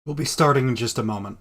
We'll be starting in just a moment.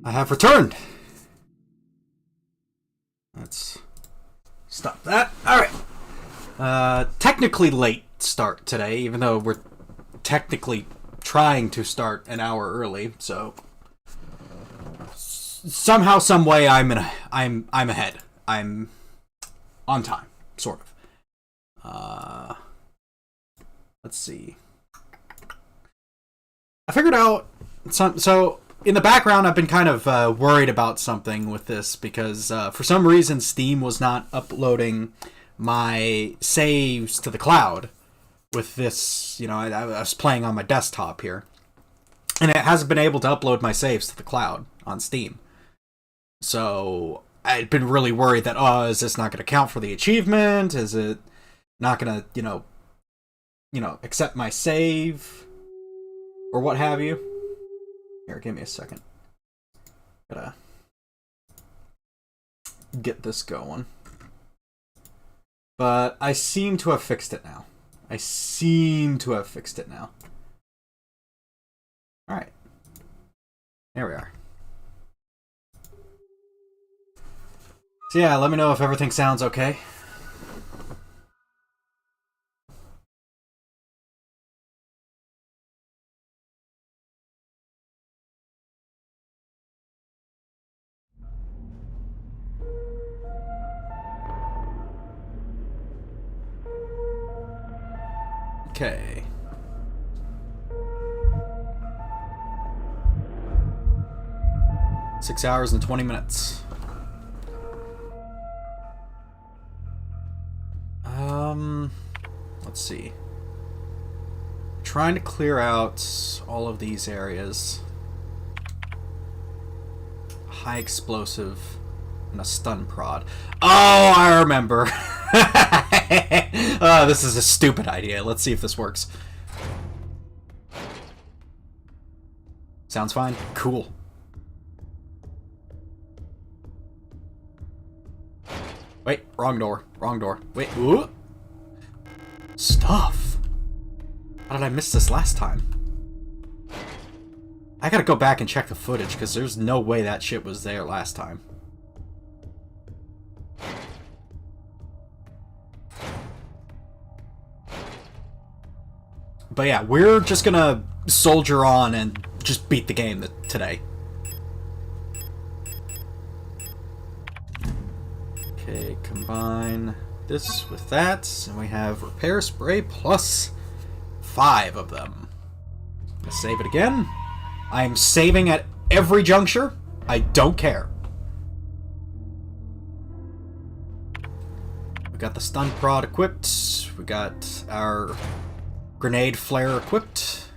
I have returned. Let's stop that. Alright. Technically late start today, even though we're technically trying to start an hour early, so somehow, some way I'm ahead. I'm on time, sort of. Let's see. I figured out so in the background, I've been kind of worried about something with this because for some reason Steam was not uploading my saves to the cloud with this. You know, I was playing on my desktop here, and it hasn't been able to upload my saves to the cloud on Steam. So I'd been really worried that, is this not going to count for the achievement? Is it not going to, accept my save or what have you? Here, give me a second. Gotta get this going. But I seem to have fixed it now. Alright. There we are. So yeah, let me know if everything sounds okay. Okay. Six hours and 20 minutes. Let's see. Trying to clear out all of these areas. High explosive and a stun prod. Oh, I remember. This is a stupid idea. Let's see if this works. Sounds fine. Cool. Wait, wrong door. Wait, ooh. Stuff. How did I miss this last time? I gotta go back and check the footage, because there's no way that shit was there last time. But yeah, we're just gonna soldier on and just beat the game today. Okay, combine this with that, and we have repair spray plus 5 of them. Let's save it again. I'm saving at every juncture. I don't care. We got the stun prod equipped. We got our grenade flare equipped.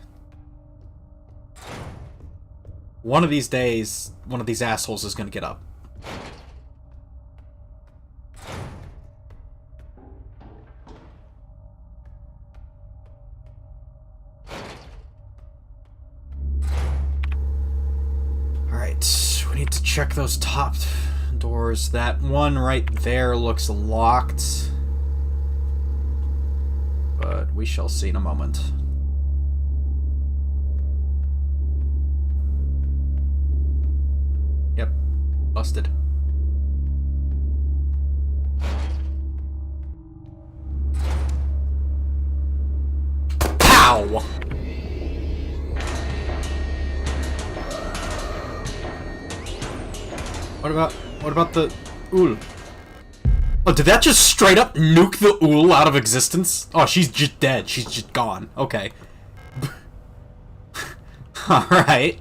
One of these days, one of these assholes is going to get up. Alright, we need to check those top doors. That one right there looks locked. But we shall see in a moment. Yep, busted. Pow! What about the Ool? Oh, did that just straight up nuke the Ool out of existence? Oh, she's just dead. She's just gone. Okay. Alright.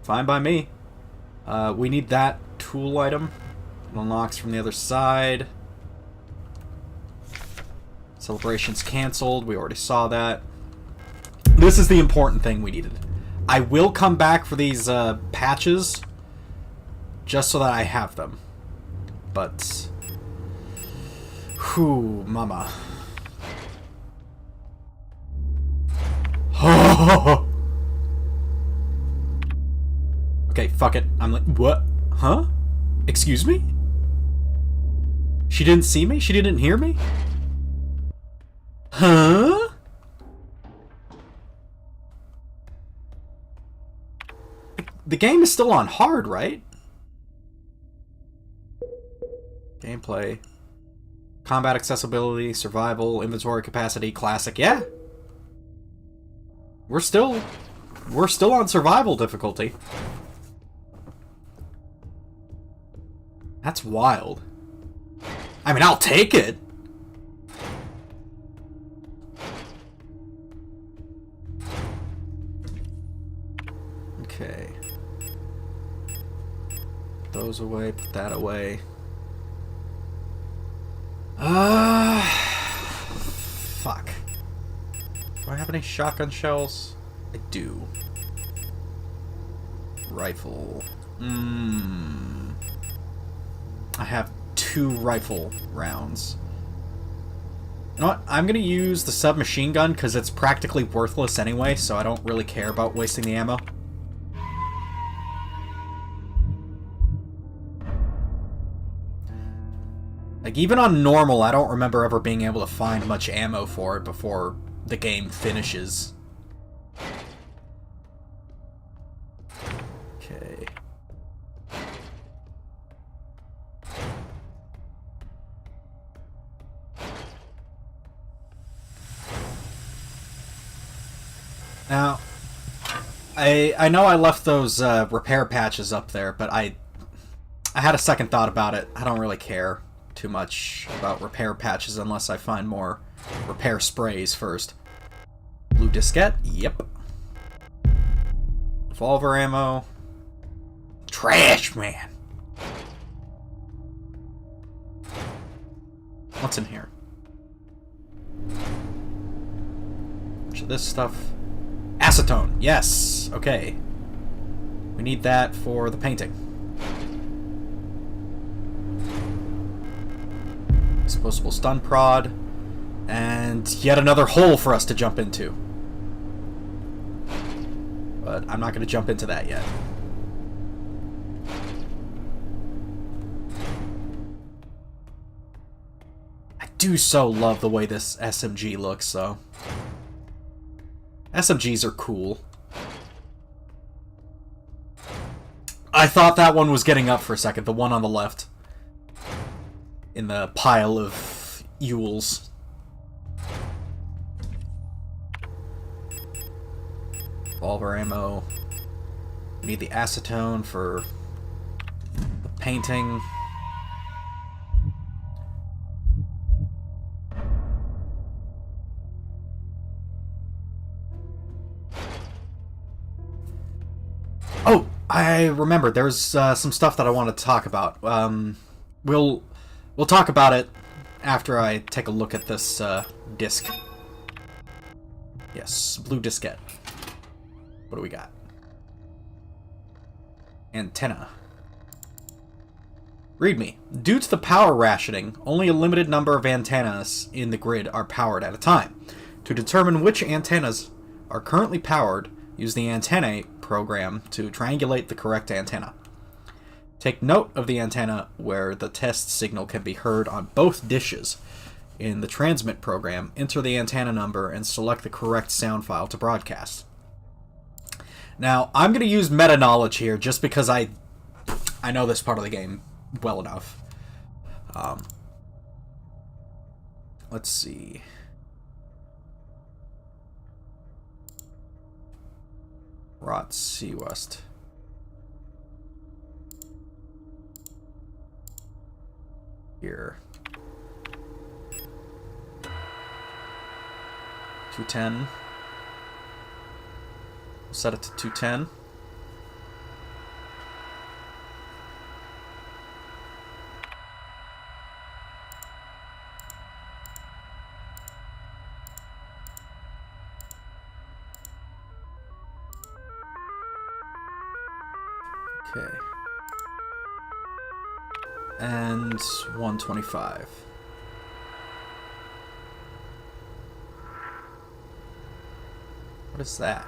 Fine by me. We need that tool item. It unlocks from the other side. Celebration's cancelled. We already saw that. This is the important thing we needed. I will come back for these patches just so that I have them. But... whew, mama. Okay, fuck it. I'm like, what? Huh? Excuse me? She didn't see me? She didn't hear me? Huh? The game is still on hard, right? Gameplay. Combat accessibility, survival, inventory capacity, classic. Yeah. We're still on survival difficulty. That's wild. I mean, I'll take it. Okay. Put those away, put that away. Fuck. Do I have any shotgun shells? I do. Rifle. I have 2 rifle rounds. You know what? I'm gonna use the submachine gun because it's practically worthless anyway, so I don't really care about wasting the ammo. Like, even on normal, I don't remember ever being able to find much ammo for it before the game finishes. Okay. Now, I know I left those repair patches up there, but I had a second thought about it. I don't really care too much about repair patches unless I find more repair sprays first. Blue diskette? Yep. Revolver ammo. Trash, man. What's in here? Much of this stuff. Acetone. Yes. Okay. We need that for the painting. Explosible stun prod. And yet another hole for us to jump into. But I'm not going to jump into that yet. I do so love the way this SMG looks, though. SMGs are cool. I thought that one was getting up for a second, the one on the left. In the pile of Yules. Revolver ammo. We need the acetone for the painting. Oh, I remember. There's some stuff that I want to talk about. We'll talk about it after I take a look at this disc. Yes, blue diskette. What do we got? Antenna. README. Due to the power rationing, only a limited number of antennas in the grid are powered at a time. To determine which antennas are currently powered, use the antennae program to triangulate the correct antenna. Take note of the antenna where the test signal can be heard on both dishes. In the transmit program, enter the antenna number and select the correct sound file to broadcast. Now, I'm going to use meta-knowledge here just because I know this part of the game well enough. Let's see. Rot Sea West. Here. 210. Set it to 210. Okay. And 125. What is that?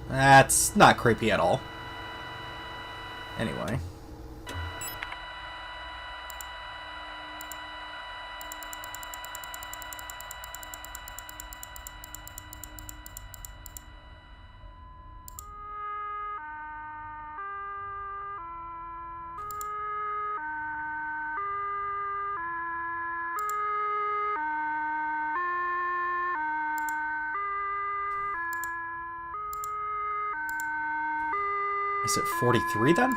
That's not creepy at all. Anyway. Is it 43 then?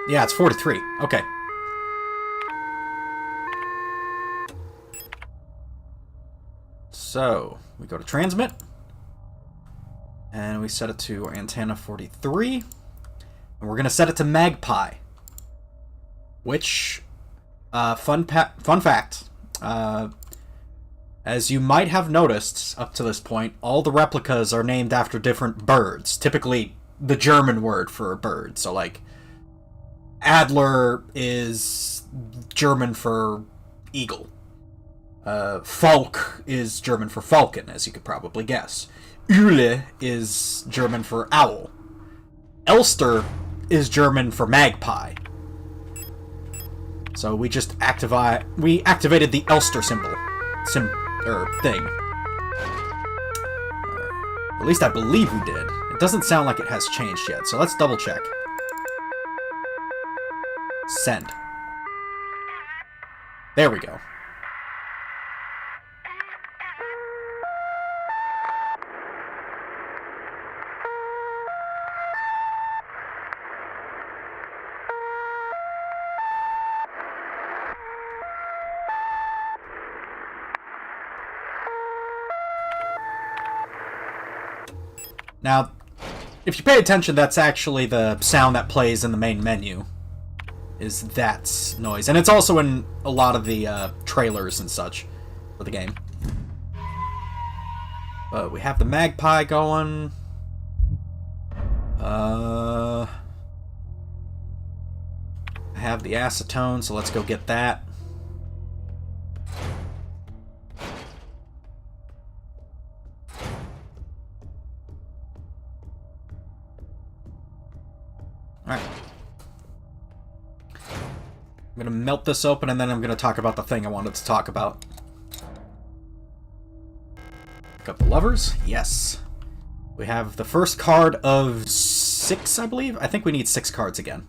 Yeah, it's 43. Okay. So, we go to transmit. And we set it to antenna 43. And we're going to set it to magpie. Which, fun fact, as you might have noticed up to this point, all the replicas are named after different birds. Typically, the German word for a bird. So, like, Adler is German for eagle. Falk is German for falcon, as you could probably guess. Uhle is German for owl. Elster is German for magpie. So we just activated the Elster thing. At least I believe we did. It doesn't sound like it has changed yet, so let's double check. Send. There we go. Now, if you pay attention, that's actually the sound that plays in the main menu. Is that noise. And it's also in a lot of the trailers and such for the game. But we have the magpie going. I have the acetone, so let's go get that. Alright. I'm going to melt this open, and then I'm going to talk about the thing I wanted to talk about. Pick up the levers. Yes. We have the first card of 6, I believe. I think we need 6 cards again.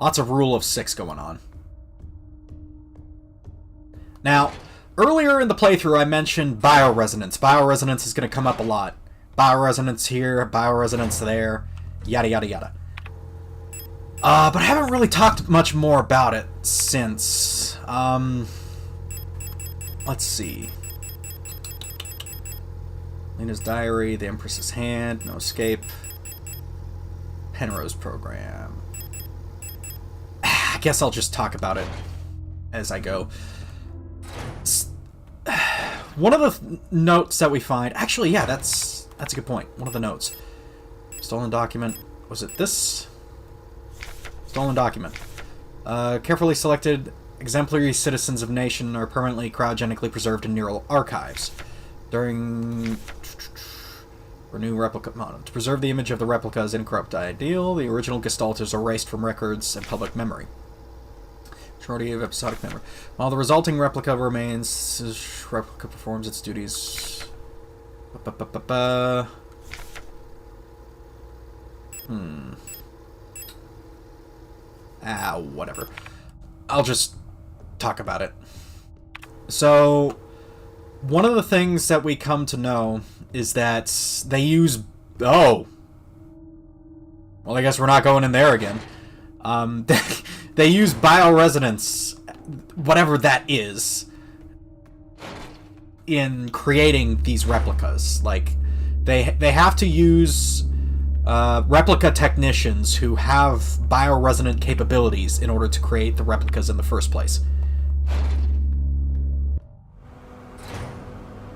Lots of rule of 6 going on. Now, earlier in the playthrough, I mentioned bioresonance. Bioresonance is going to come up a lot bioresonance here, bioresonance there, yada yada yada. But I haven't really talked much more about it since. Let's see. Lena's diary, the Empress's hand, no escape. Penrose program. I guess I'll just talk about it as I go. One of the notes that we find... Actually, yeah, that's a good point. One of the notes. Stolen document. Was it this? Stolen document. Carefully selected exemplary citizens of nation are permanently cryogenically preserved in neural archives. During... Renew replica model. To preserve the image of the replica as incorrupt ideal, the original gestalt is erased from records and public memory. Majority of episodic memory. While the resulting replica remains, replica performs its duties. Whatever. I'll just talk about it. So, one of the things that we come to know is that they use... Oh! Well, I guess we're not going in there again. They use bioresonance, whatever that is, in creating these replicas. Like, they have to use replica technicians who have bioresonant capabilities in order to create the replicas in the first place.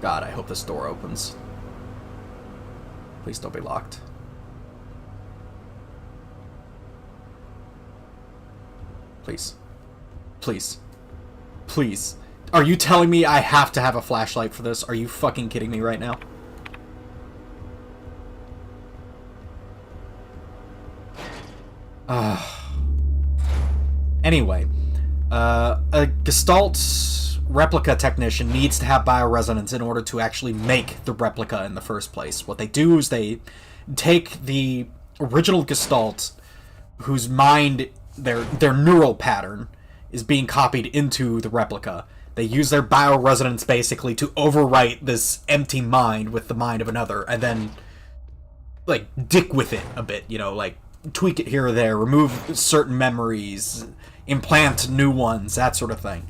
God, I hope this door opens. Please don't be locked. Please. Please. Please. Are you telling me I have to have a flashlight for this? Are you fucking kidding me right now? Anyway. A Gestalt replica technician needs to have bioresonance in order to actually make the replica in the first place. What they do is they take the original Gestalt, whose mind... Their neural pattern is being copied into the replica. They use their bioresonance basically to overwrite this empty mind with the mind of another, and then, like, dick with it a bit, you know, like, tweak it here or there, remove certain memories, implant new ones, that sort of thing.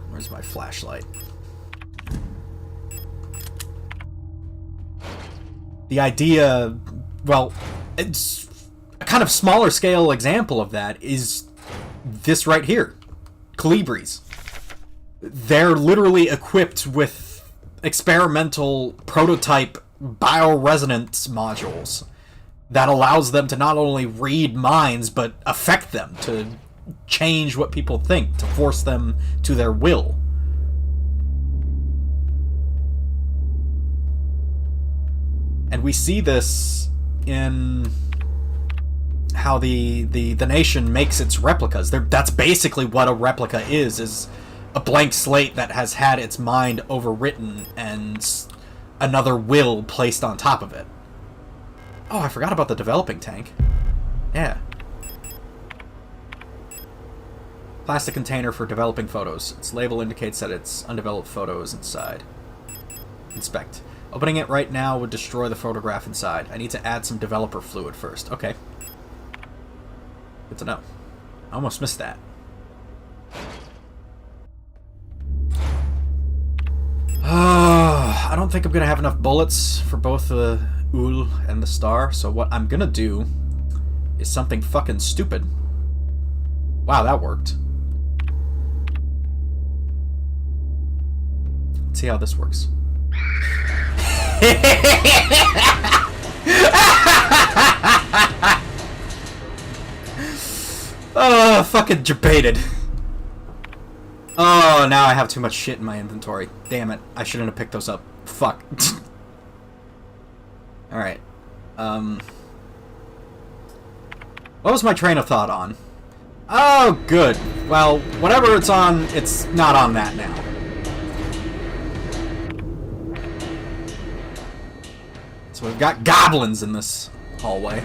Where's my flashlight? The idea... Well, it's a kind of smaller scale example of that is this right here. Colibris. They're literally equipped with experimental prototype bioresonance modules that allows them to not only read minds, but affect them, to change what people think, to force them to their will. And we see this in how the nation makes its replicas. That's basically what a replica is a blank slate that has had its mind overwritten and another will placed on top of it. Oh, I forgot about the developing tank. Yeah. Plastic container for developing photos. Its label indicates that its undeveloped photo is inside. Inspect. Opening it right now would destroy the photograph inside. I need to add some developer fluid first. Okay. Good to know. I almost missed that. I don't think I'm going to have enough bullets for both the Ul and the Star, so what I'm going to do is something fucking stupid. Wow, that worked. Let's see how this works. Oh, fucking debated. Oh, now I have too much shit in my inventory. Damn it. I shouldn't have picked those up. Fuck. Alright. What was my train of thought on? Oh, good. Well, whatever it's on, it's not on that now. So we've got goblins in this hallway.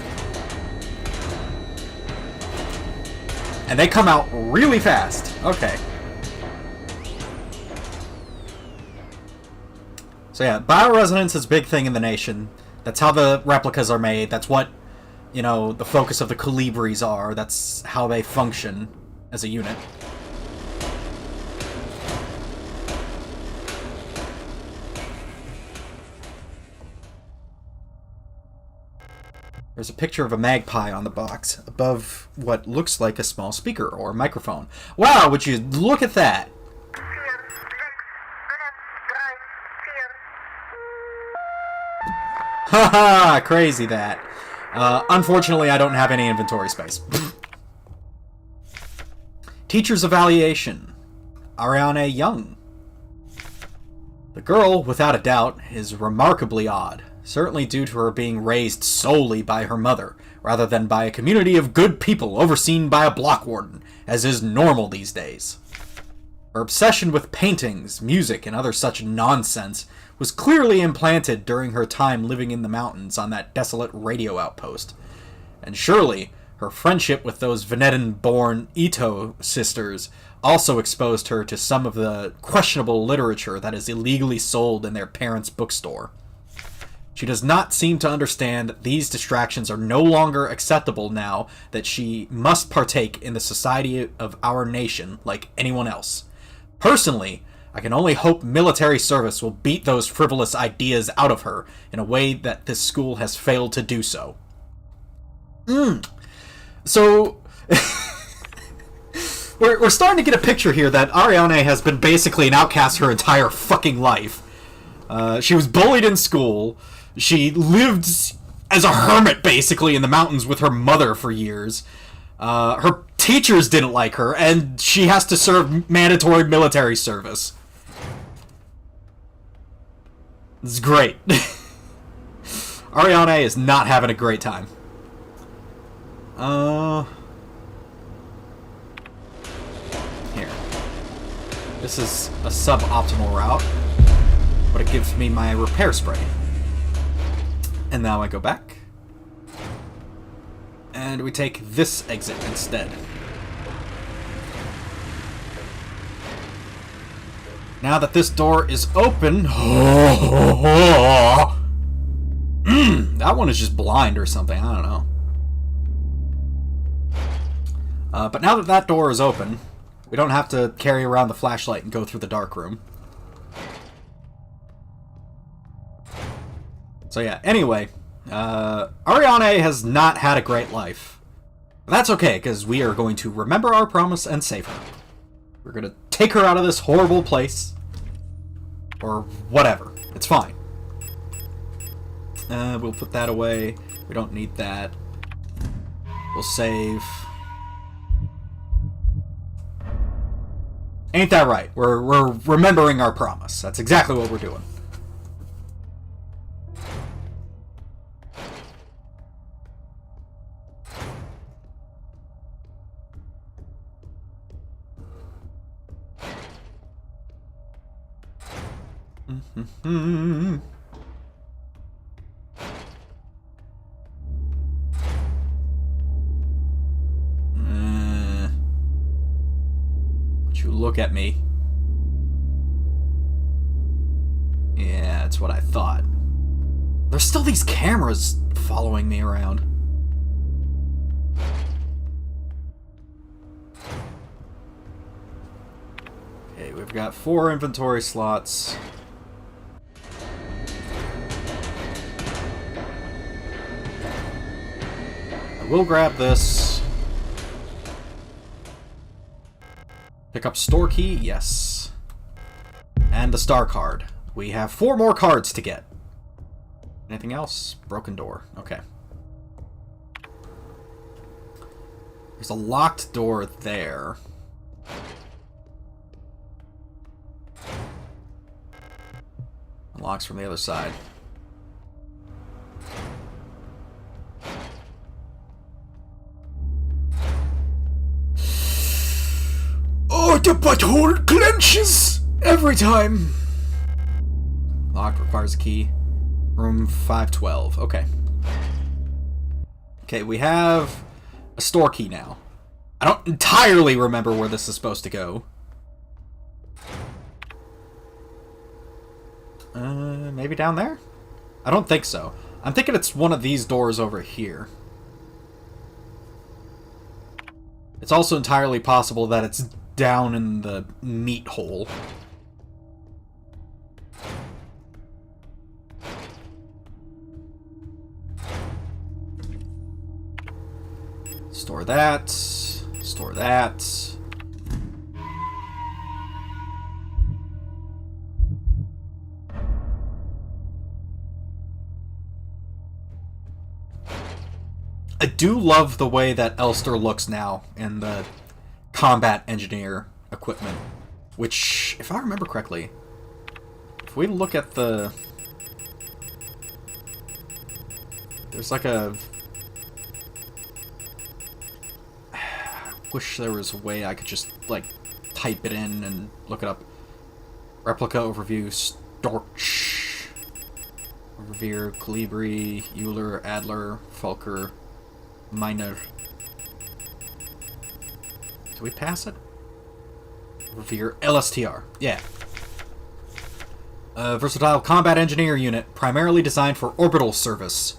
And they come out really fast. Okay. So yeah, bioresonance is a big thing in the nation. That's how the replicas are made. That's what, you know, the focus of the Colibris are. That's how they function as a unit. There's a picture of a magpie on the box above what looks like a small speaker or microphone. Wow, would you look at that? Haha, crazy that. Unfortunately, I don't have any inventory space. Teacher's evaluation. Ariane Young. The girl, without a doubt, is remarkably odd. Certainly due to her being raised solely by her mother, rather than by a community of good people overseen by a block warden, as is normal these days. Her obsession with paintings, music, and other such nonsense was clearly implanted during her time living in the mountains on that desolate radio outpost. And surely, her friendship with those Venedan-born Ito sisters also exposed her to some of the questionable literature that is illegally sold in their parents' bookstore. She does not seem to understand that these distractions are no longer acceptable now that she must partake in the society of our nation like anyone else. Personally, I can only hope military service will beat those frivolous ideas out of her in a way that this school has failed to do so. So, we're starting to get a picture here that Ariane has been basically an outcast her entire fucking life. She was bullied in school. She lived as a hermit, basically, in the mountains with her mother for years. Her teachers didn't like her, and she has to serve mandatory military service. It's great. Ariane is not having a great time. Here. This is a suboptimal route, but it gives me my repair spray. And now I go back. And we take this exit instead. Now that this door is open... that one is just blind or something, I don't know. But now that that door is open, we don't have to carry around the flashlight and go through the dark room. So yeah, anyway, Ariane has not had a great life. But that's okay, because we are going to remember our promise and save her. We're going to take her out of this horrible place. Or whatever. It's fine. We'll put that away. We don't need that. We'll save. Ain't that right? We're remembering our promise. That's exactly what we're doing. Would you look at me? Yeah, that's what I thought. There's still these cameras following me around. Okay, we've got 4 inventory slots. We'll grab this. Pick up store key, yes. And the star card. We have 4 more cards to get. Anything else? Broken door. Okay. There's a locked door there. Locks from the other side. Oh, the butthole clenches every time. Lock requires a key. Room 512. Okay. Okay, we have a store key now. I don't entirely remember where this is supposed to go. Maybe down there? I don't think so. I'm thinking it's one of these doors over here. It's also entirely possible that it's down in the meat hole. Store that. Store that. I do love the way that Elster looks now in the combat engineer equipment. Which, if I remember correctly, if we look at the... There's like a... wish there was a way I could just, like, type it in and look it up. Replica overview, Storch. Overview, Colibri, Euler, Adler, Falker, Miner. Did we pass it? Overview, LSTR. Yeah. Versatile combat engineer unit, primarily designed for orbital service.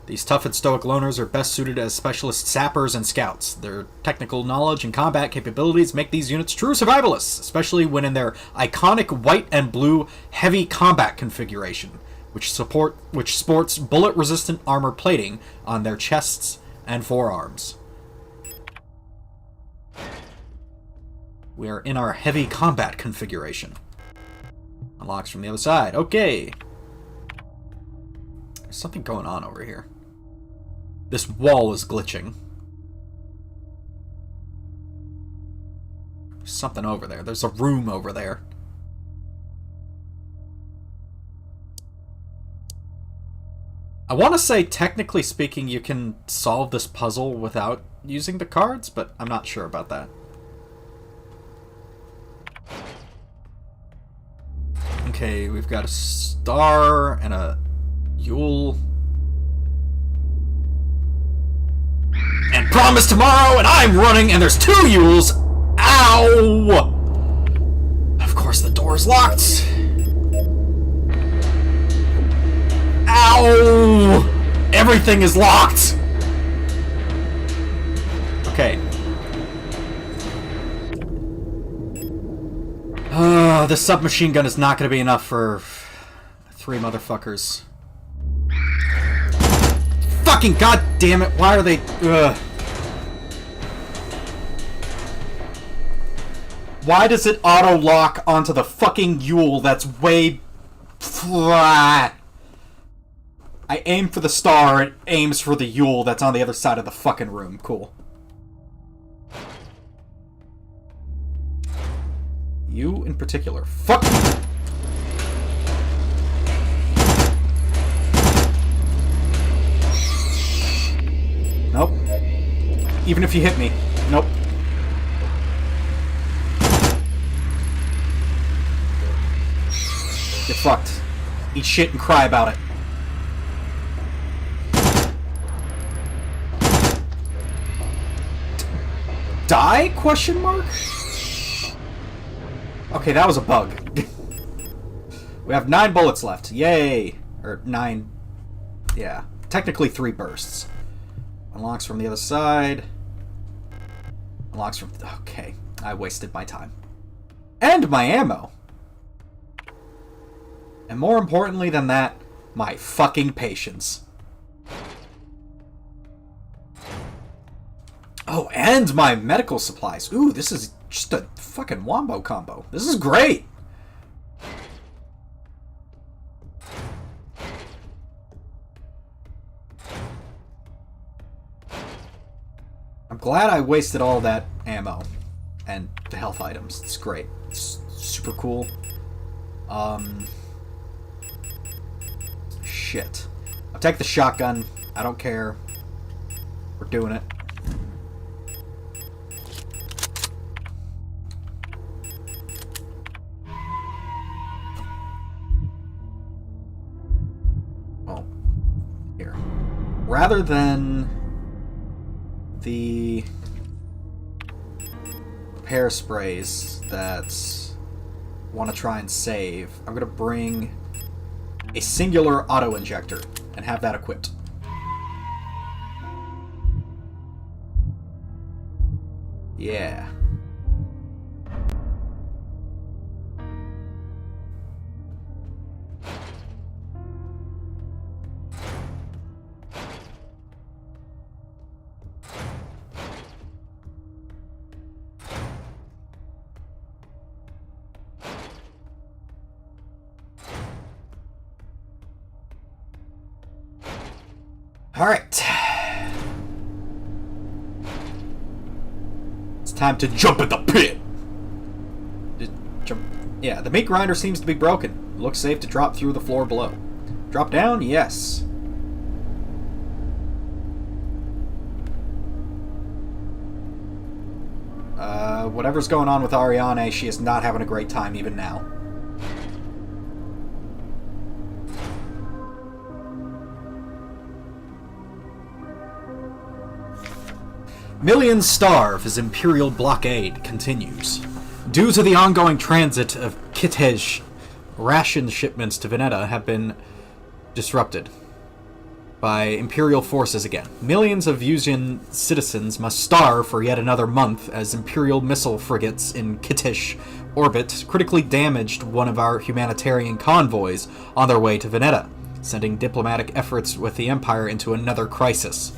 These tough and stoic loners are best suited as specialist sappers and scouts. Their technical knowledge and combat capabilities make these units true survivalists, especially when in their iconic white and blue heavy combat configuration, which sports bullet-resistant armor plating on their chests and forearms. We are in our heavy combat configuration. Unlocks from the other side. Okay. There's something going on over here. This wall is glitching. There's something over there. There's a room over there. I want to say, technically speaking, you can solve this puzzle without using the cards, but I'm not sure about that. Okay, we've got a star and a Yule. And promise tomorrow, and I'm running, and there's 2 Yules! Ow! Of course the door's locked. Ow! Everything is locked! Okay. This submachine gun is not going to be enough for 3 motherfuckers. Fucking goddamn it! Why are they? Why does it auto lock onto the fucking Yule? That's way. I aim for the star. It aims for the Yule that's on the other side of the fucking room. Cool. You in particular. Fuck you. Nope. Even if you hit me. Nope. Get fucked. Eat shit and cry about it. Die? Question mark? Okay, that was a bug. We have 9 bullets left. Yay! Or 9... Yeah. Technically 3 bursts. Unlocks from the other side. Unlocks from... Okay. I wasted my time. And my ammo. And more importantly than that, my fucking patience. Oh, and my medical supplies. Ooh, this is just a fucking wombo combo. This is great! I'm glad I wasted all that ammo and the health items. It's great. It's super cool. Shit. I'll take the shotgun. I don't care. We're doing it. Oh. Here. Rather than the repair sprays that want to try and save, I'm going to bring a singular auto-injector and have that equipped. Yeah. Alright. It's time to jump in the pit! Just jump. Yeah, the meat grinder seems to be broken. Looks safe to drop through the floor below. Drop down? Yes. Whatever's going on with Ariane, she is not having a great time even now. Millions starve as Imperial blockade continues. Due to the ongoing transit of Kitej, ration shipments to Veneta have been disrupted by Imperial forces again. Millions of Yuzian citizens must starve for yet another month as Imperial missile frigates in Kitej orbit critically damaged one of our humanitarian convoys on their way to Veneta, sending diplomatic efforts with the Empire into another crisis.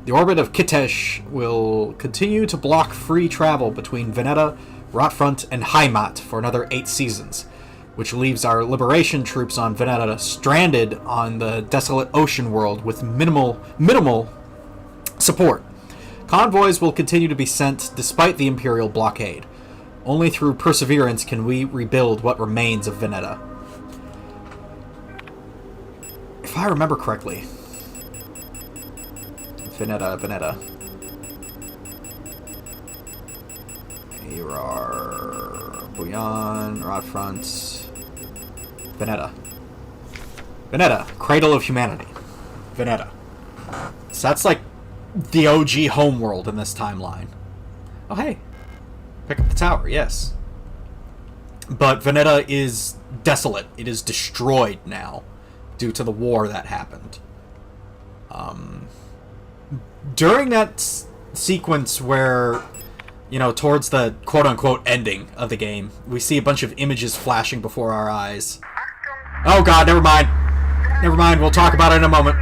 The orbit of Kitej will continue to block free travel between Veneta, Rotfront, and Heimat for another 8 seasons, which leaves our liberation troops on Veneta stranded on the desolate ocean world with minimal support. Convoys will continue to be sent despite the Imperial blockade. Only through perseverance can we rebuild what remains of Veneta. If I remember correctly... Veneta. Arar, Bouillon, Rotfront, Veneta, Cradle of Humanity. Veneta. So that's like the OG homeworld in this timeline. Oh hey, pick up the tower, yes. But Veneta is desolate. It is destroyed now due to the war that happened. During that sequence where, you know, towards the quote-unquote ending of the game, we see a bunch of images flashing before our eyes. Oh god, never mind. Never mind, we'll talk about it in a moment.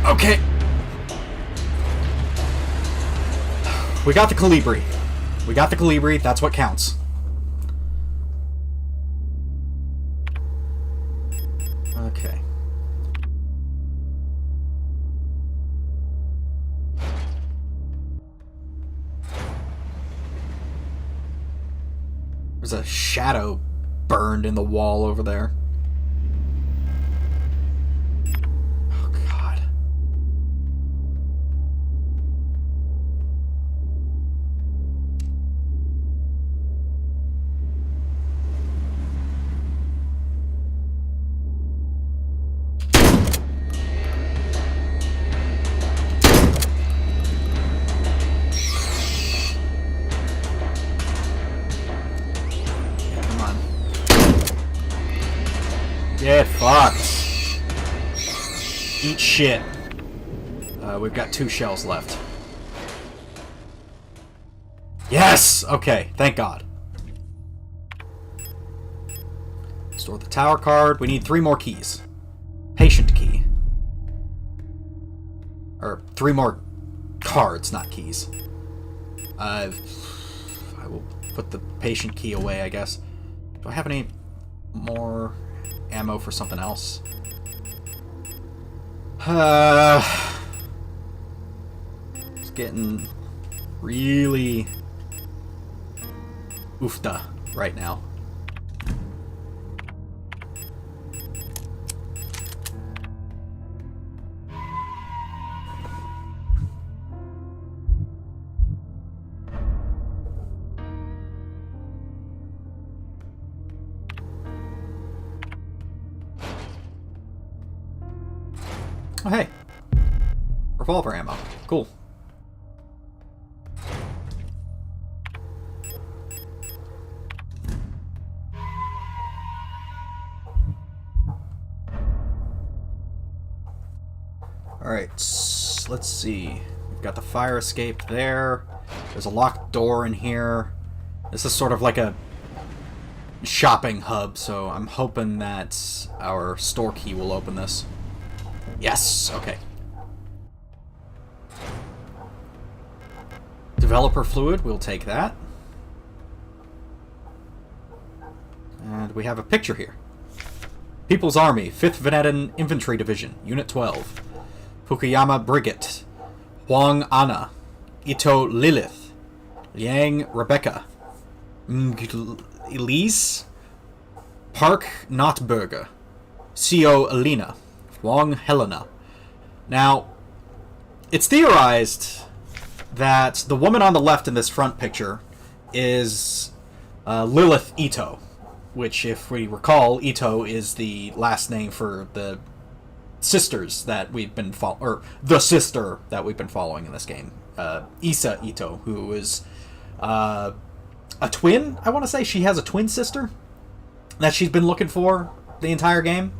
Okay. We got the Calibri. That's what counts. Okay. There's a shadow burned in the wall over there. Get fucked. Eat shit. We've got 2 shells left. Yes! Okay, thank God. Store the tower card. We need 3 more keys. Patient key. Or 3 more cards, not keys. I will put the patient key away, I guess. Do I have any more ammo for something else? It's getting really oofta right now. Oh, hey. Revolver ammo. Cool. Alright, let's see. We've got the fire escape there. There's a locked door in here. This is sort of like a shopping hub, so I'm hoping that our store key will open this. Yes! Okay. Developer fluid, we'll take that. And we have a picture here. People's Army, 5th Venedan Infantry Division, Unit 12. Fukuyama Brigade. Huang Anna. Ito Lilith. Liang Rebecca. Elise. Park Notberger. Seo Alina. Huang Helena. Now, it's theorized that the woman on the left in this front picture is Lilith Ito, which, if we recall, Ito is the last name for the sisters that we've been or the sister that we've been following in this game. Issa Ito, who is a twin, I want to say. She has a twin sister that she's been looking for the entire game.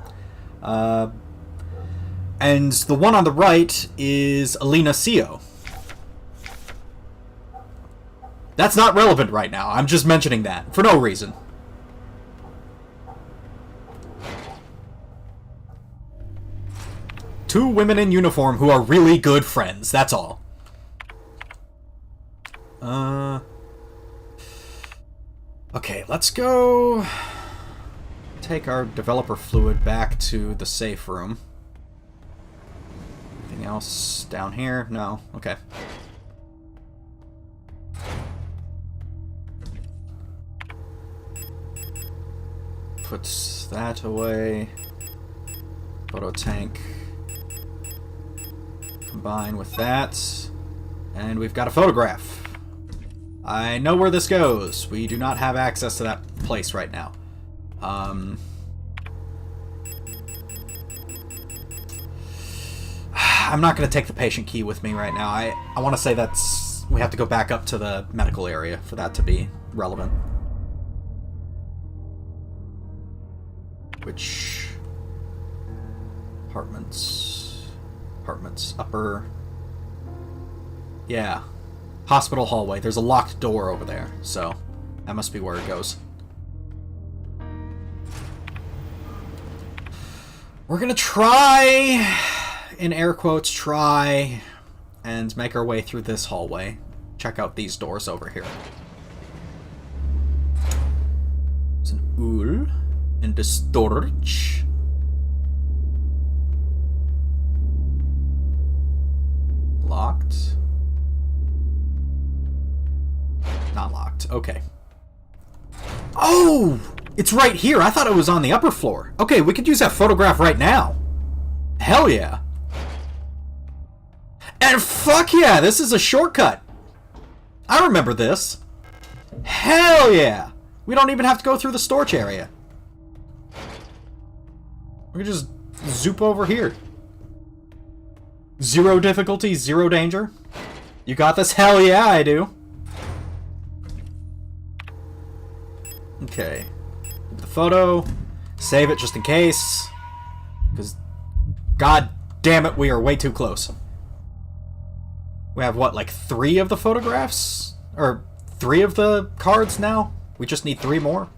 And the one on the right is Alina Seo. That's not relevant right now. I'm just mentioning that for no reason. Two women in uniform who are really good friends. That's all. Okay, let's go take our developer fluid back to the safe room. Anything else down here? No. Okay. Put that away. Photo tank. Combine with that. And we've got a photograph. I know where this goes. We do not have access to that place right now. I'm not going to take the patient key with me right now. I want to say that's... we have to go back up to the medical area for that to be relevant. Which... apartments... upper... yeah. Hospital hallway. There's a locked door over there, so that must be where it goes. We're gonna try, in air quotes, try and make our way through this hallway. Check out these doors over here. There's an Ull and a storage. Locked. Not locked. Okay. Oh! It's right here. I thought it was on the upper floor. Okay, we could use that photograph right now. Hell yeah. And fuck yeah, this is a shortcut. I remember this. Hell yeah. We don't even have to go through the storage area. We can just zoop over here. Zero difficulty, zero danger. You got this? Hell yeah, I do. Okay. The photo. Save it just in case. Because, god damn it, we are way too close. We have, what, like 3 of the photographs? Or 3 of the cards now? We just need 3 more?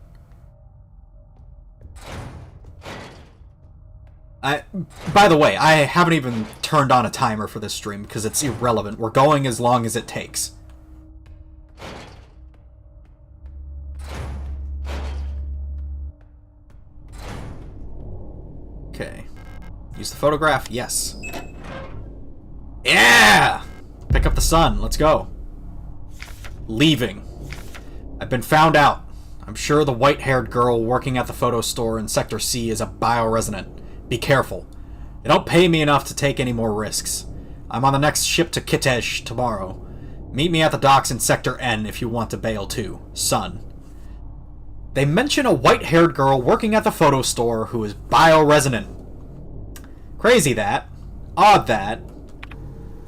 By the way, I haven't even turned on a timer for this stream because it's irrelevant. We're going as long as it takes. Okay. Use the photograph? Yes. Yeah! Pick up the sun. Let's go. Leaving. I've been found out. I'm sure the white-haired girl working at the photo store in Sector C is a bioresident. Be careful. They don't pay me enough to take any more risks. I'm on the next ship to Kitej tomorrow. Meet me at the docks in Sector N if you want to bail too. Son. They mention a white-haired girl working at the photo store who is bioresident. Crazy that. odd that...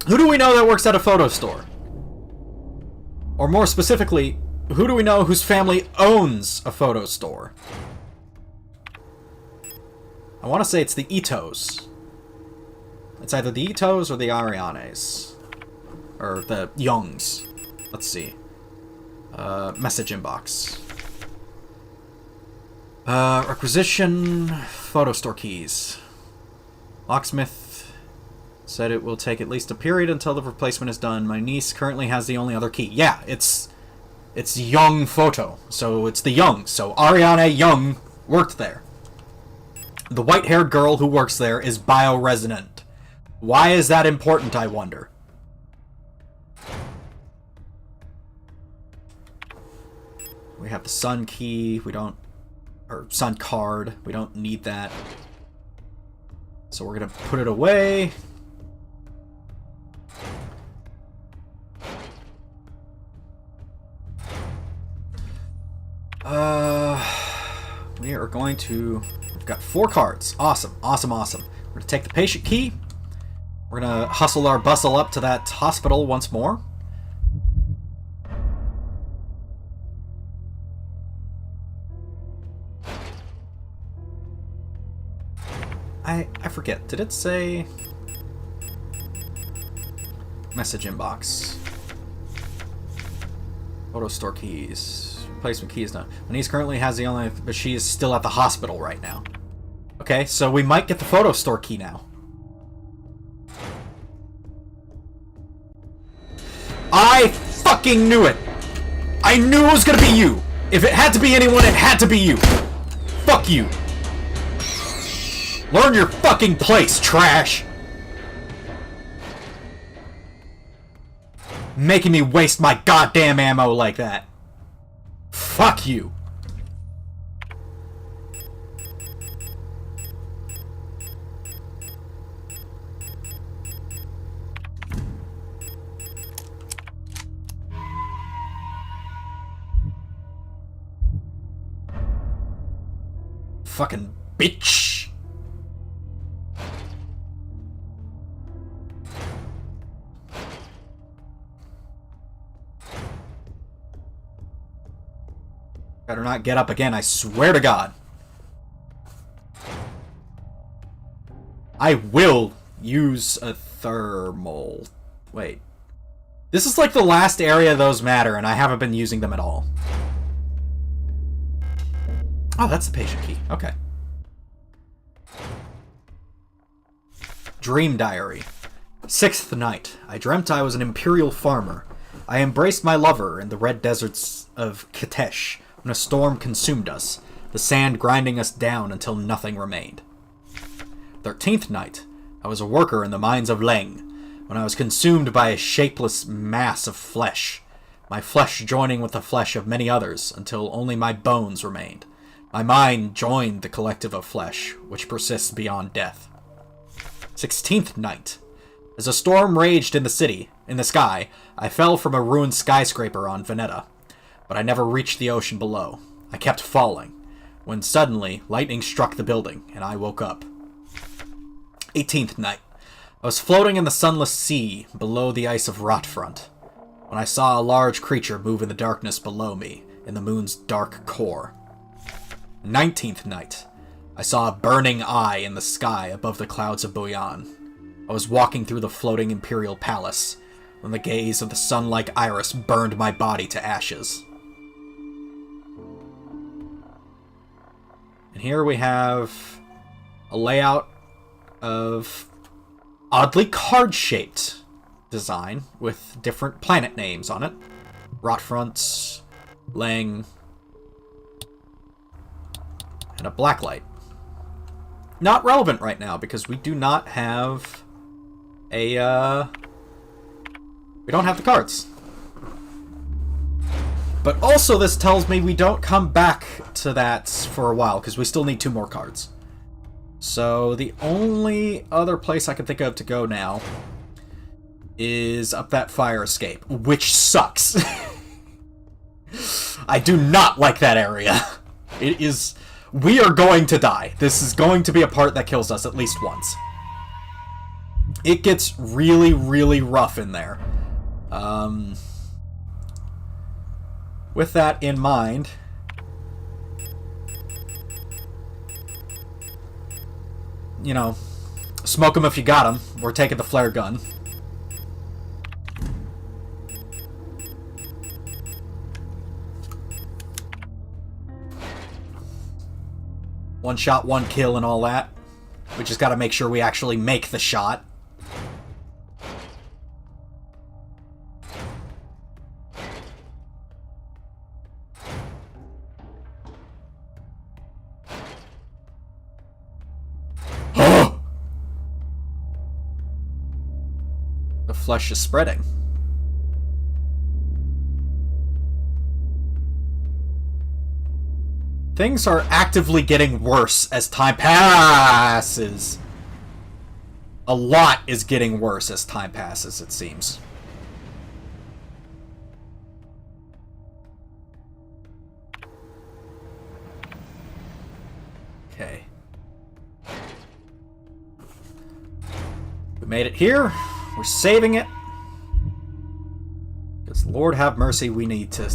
Who do we know that works at a photo store? Or more specifically, who do we know whose family owns a photo store? I want to say it's the Itos. It's either the Itos or the Arianes. Or the Youngs. Let's see. Message inbox. Requisition photo store keys. Locksmith said it will take at least a period until the replacement is done. My niece currently has the only other key. Yeah, it's Young Photo. So it's the Young. So Ariane Young worked there. The white-haired girl who works there is bioresonant. Why is that important, I wonder? We have the Sun key. We don't... Or Sun card. We don't need that. So we're going to put it away. We are going to... We've got 4 cards. Awesome, awesome, awesome. We're going to take the patient key. We're going to hustle our bustle up to that hospital once more. I forget. Did it say... Message inbox. Photo store keys. Replacement key is done. Denise currently has the only... But she is still at the hospital right now. Okay, so we might get the photo store key now. I fucking knew it! I knew it was gonna be you! If it had to be anyone, it had to be you! Fuck you! Learn your fucking place, trash! Making me waste my goddamn ammo like that. Fuck you. Fucking bitch. Better not get up again, I swear to God. I will use a thermal. Wait. This is like the last area those matter, and I haven't been using them at all. Oh, that's the patient key. Okay. Dream diary. 6th night. I dreamt I was an imperial farmer. I embraced my lover in the red deserts of Katesh when a storm consumed us, the sand grinding us down until nothing remained. 13th night. I was a worker in the mines of Leng when I was consumed by a shapeless mass of flesh, my flesh joining with the flesh of many others until only my bones remained. My mind joined the collective of flesh, which persists beyond death. 16th night. As a storm raged in the sky, I fell from a ruined skyscraper on Veneta, but I never reached the ocean below. I kept falling, when suddenly lightning struck the building, and I woke up. 18th night. I was floating in the sunless sea below the ice of Rotfront, when I saw a large creature move in the darkness below me, in the moon's dark core. 19th night. I saw a burning eye in the sky above the clouds of Boyan. I was walking through the floating Imperial Palace, when the gaze of the sun-like iris burned my body to ashes. And here we have a layout of oddly card-shaped design with different planet names on it. Rotfront, Leng, and a blacklight. Not relevant right now because we do not have a, we don't have the cards. But also this tells me we don't come back to that for a while because we still need 2 more cards. So the only other place I can think of to go now is up that fire escape, which sucks. I do not like that area. It is... We are going to die. This is going to be a part that kills us at least once. it gets really, really rough in there. With that in mind, you know, smoke them if you got them. We're taking the flare gun. One shot, one kill and all that. We just gotta make sure we actually make the shot. The flesh is spreading. Things are actively getting worse as time passes. A lot is getting worse as time passes, it seems. Okay. We made it here. We're saving it. Because Lord have mercy, we need to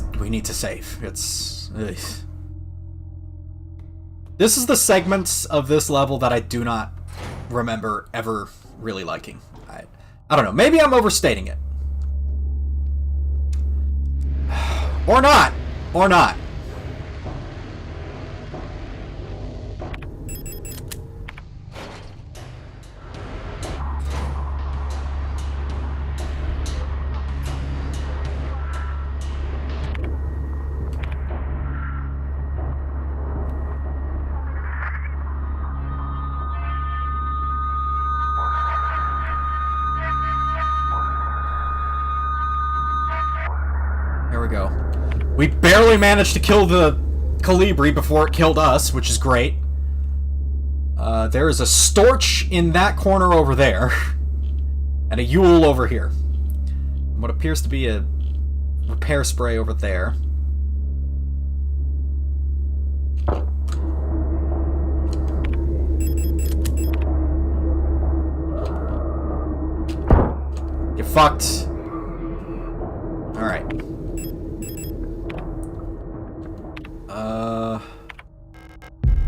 save. It's... Ugh. This is the segments of this level that I do not remember ever really liking. I don't know. Maybe I'm overstating it. Or not. Or not. We barely managed to kill the Colibri before it killed us, which is great. There is a Storch in that corner over there. And a Yule over here. And what appears to be a repair spray over there. Get fucked. Alright.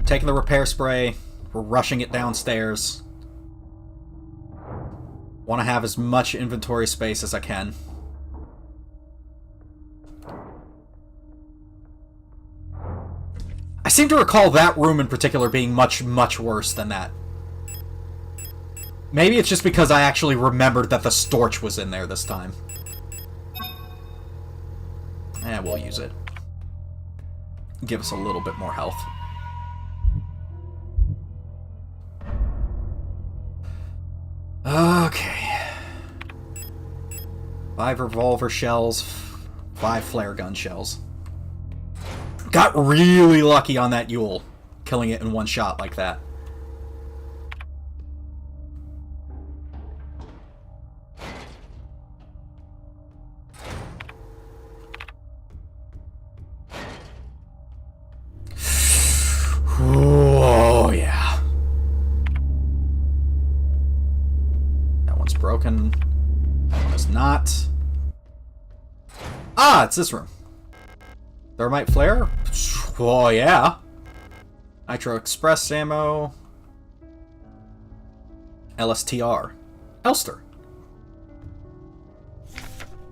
Taking the repair spray. We're rushing it downstairs. Want to have as much inventory space as I can. I seem to recall that room in particular being much, much worse than that. Maybe it's just because I actually remembered that the Storch was in there this time. We'll use it. Give us a little bit more health. Okay. 5 revolver shells, 5 flare gun shells. Got really lucky on that Yule, killing it in one shot like that. Oh, yeah. That one's broken. That one is not. Ah, it's this room. Thermite flare? Oh, yeah. Nitro Express ammo. LSTR. Elster.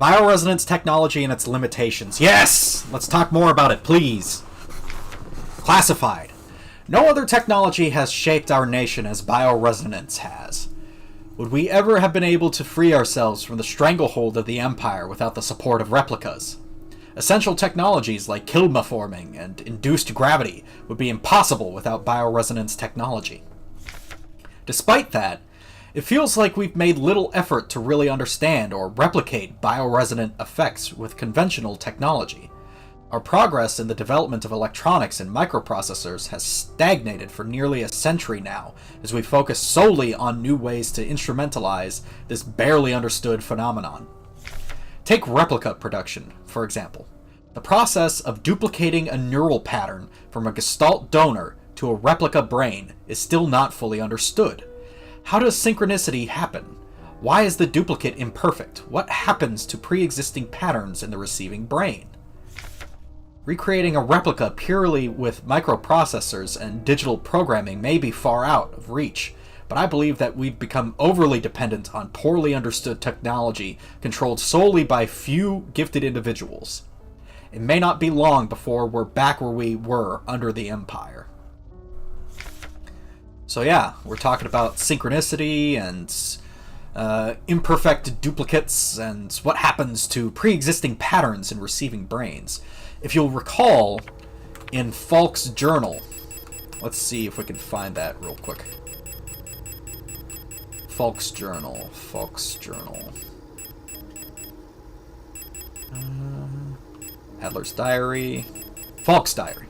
Bioresonance technology and its limitations. Yes! Let's talk more about it, please. Classified. No other technology has shaped our nation as bioresonance has. Would we ever have been able to free ourselves from the stranglehold of the Empire without the support of replicas? Essential technologies like kilmaforming and induced gravity would be impossible without bioresonance technology. Despite that, it feels like we've made little effort to really understand or replicate bioresonant effects with conventional technology. Our progress in the development of electronics and microprocessors has stagnated for nearly a century now, as we focus solely on new ways to instrumentalize this barely understood phenomenon. Take replica production, for example. The process of duplicating a neural pattern from a Gestalt donor to a replica brain is still not fully understood. How does synchronicity happen? Why is the duplicate imperfect? What happens to pre-existing patterns in the receiving brain? Recreating a replica purely with microprocessors and digital programming may be far out of reach, but I believe that we've become overly dependent on poorly understood technology controlled solely by few gifted individuals. It may not be long before we're back where we were under the Empire. So yeah, we're talking about synchronicity and imperfect duplicates and what happens to pre-existing patterns in receiving brains. If you'll recall, in Falk's journal, let's see if we can find that real quick. Falk's journal. Adler's diary. Falk's diary.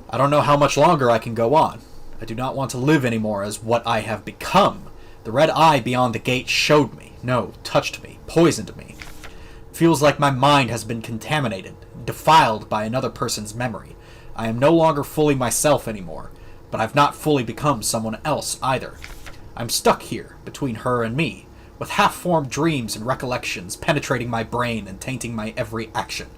I don't know how much longer I can go on. I do not want to live anymore as what I have become. The red eye beyond the gate showed me, no, touched me, poisoned me. Feels like my mind has been contaminated, defiled by another person's memory. I am no longer fully myself anymore, but I've not fully become someone else either. I'm stuck here, between her and me, with half-formed dreams and recollections penetrating my brain and tainting my every action.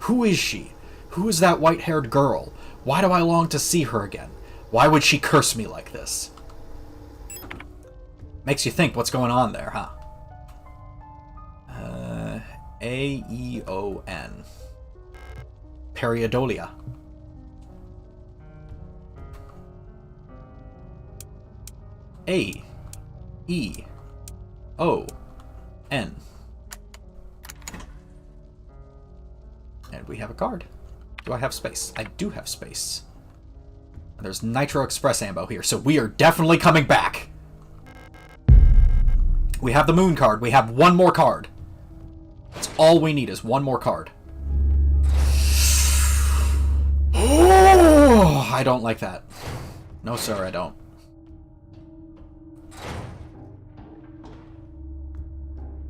Who is she? Who is that white-haired girl? Why do I long to see her again? Why would she curse me like this? Makes you think what's going on there, huh? Aeon. Periodolia. A-E-O-N. And we have a card. Do I have space? I do have space. And there's Nitro Express ammo here, so we are definitely coming back. We have the moon card. We have one more card. That's all we need is one more card. Oh, I don't like that. No, sir, I don't.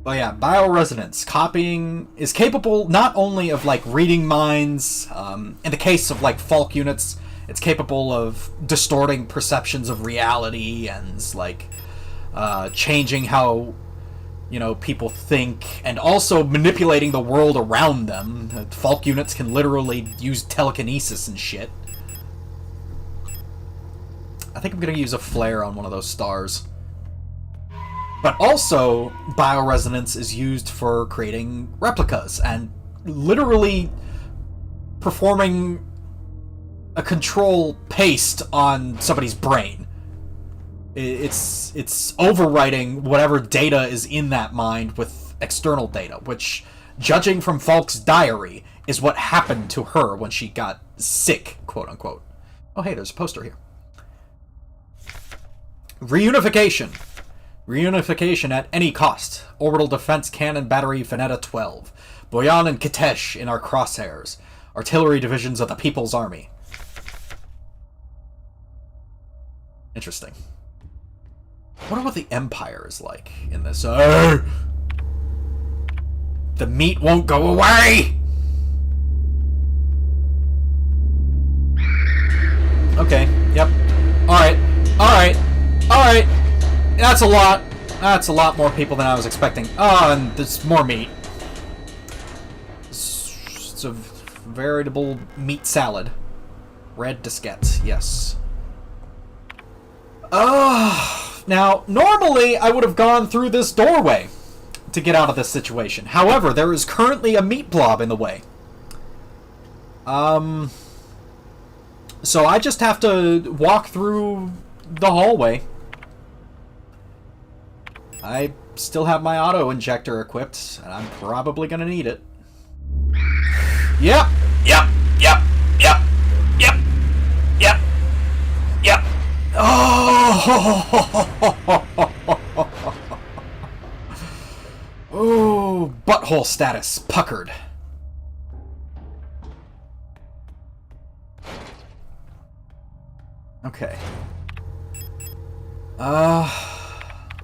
Oh yeah, bioresonance. Copying is capable not only of, like, reading minds, in the case of, like, Falk units, it's capable of distorting perceptions of reality and, like, changing how, you know, people think, and also manipulating the world around them. Falk units can literally use telekinesis and shit. I think I'm gonna use a flare on one of those stars. But also, bioresonance is used for creating replicas and literally performing a control paste on somebody's brain. It's overwriting whatever data is in that mind with external data, which, judging from Falk's diary, is what happened to her when she got sick, quote-unquote. Oh, hey, there's a poster here. Reunification. Reunification at any cost. Orbital Defense Cannon Battery Veneta 12. Boyan and Kitesh in our crosshairs. Artillery divisions of the People's Army. Interesting. I wonder what the Empire is like in this. The meat won't go away! Okay, yep. Alright, alright, alright. That's a lot. That's a lot more people than I was expecting. Oh, and there's more meat. It's a veritable meat salad. Red diskette, yes. Now, normally I would have gone through this doorway to get out of this situation. However, there is currently a meat blob in the way. So I just have to walk through the hallway. I still have my auto-injector equipped, and I'm probably gonna need it. Yep! Yep! Yep! Yep! Yep! Yep! Yep! Oh! Oh, butthole status puckered. Okay.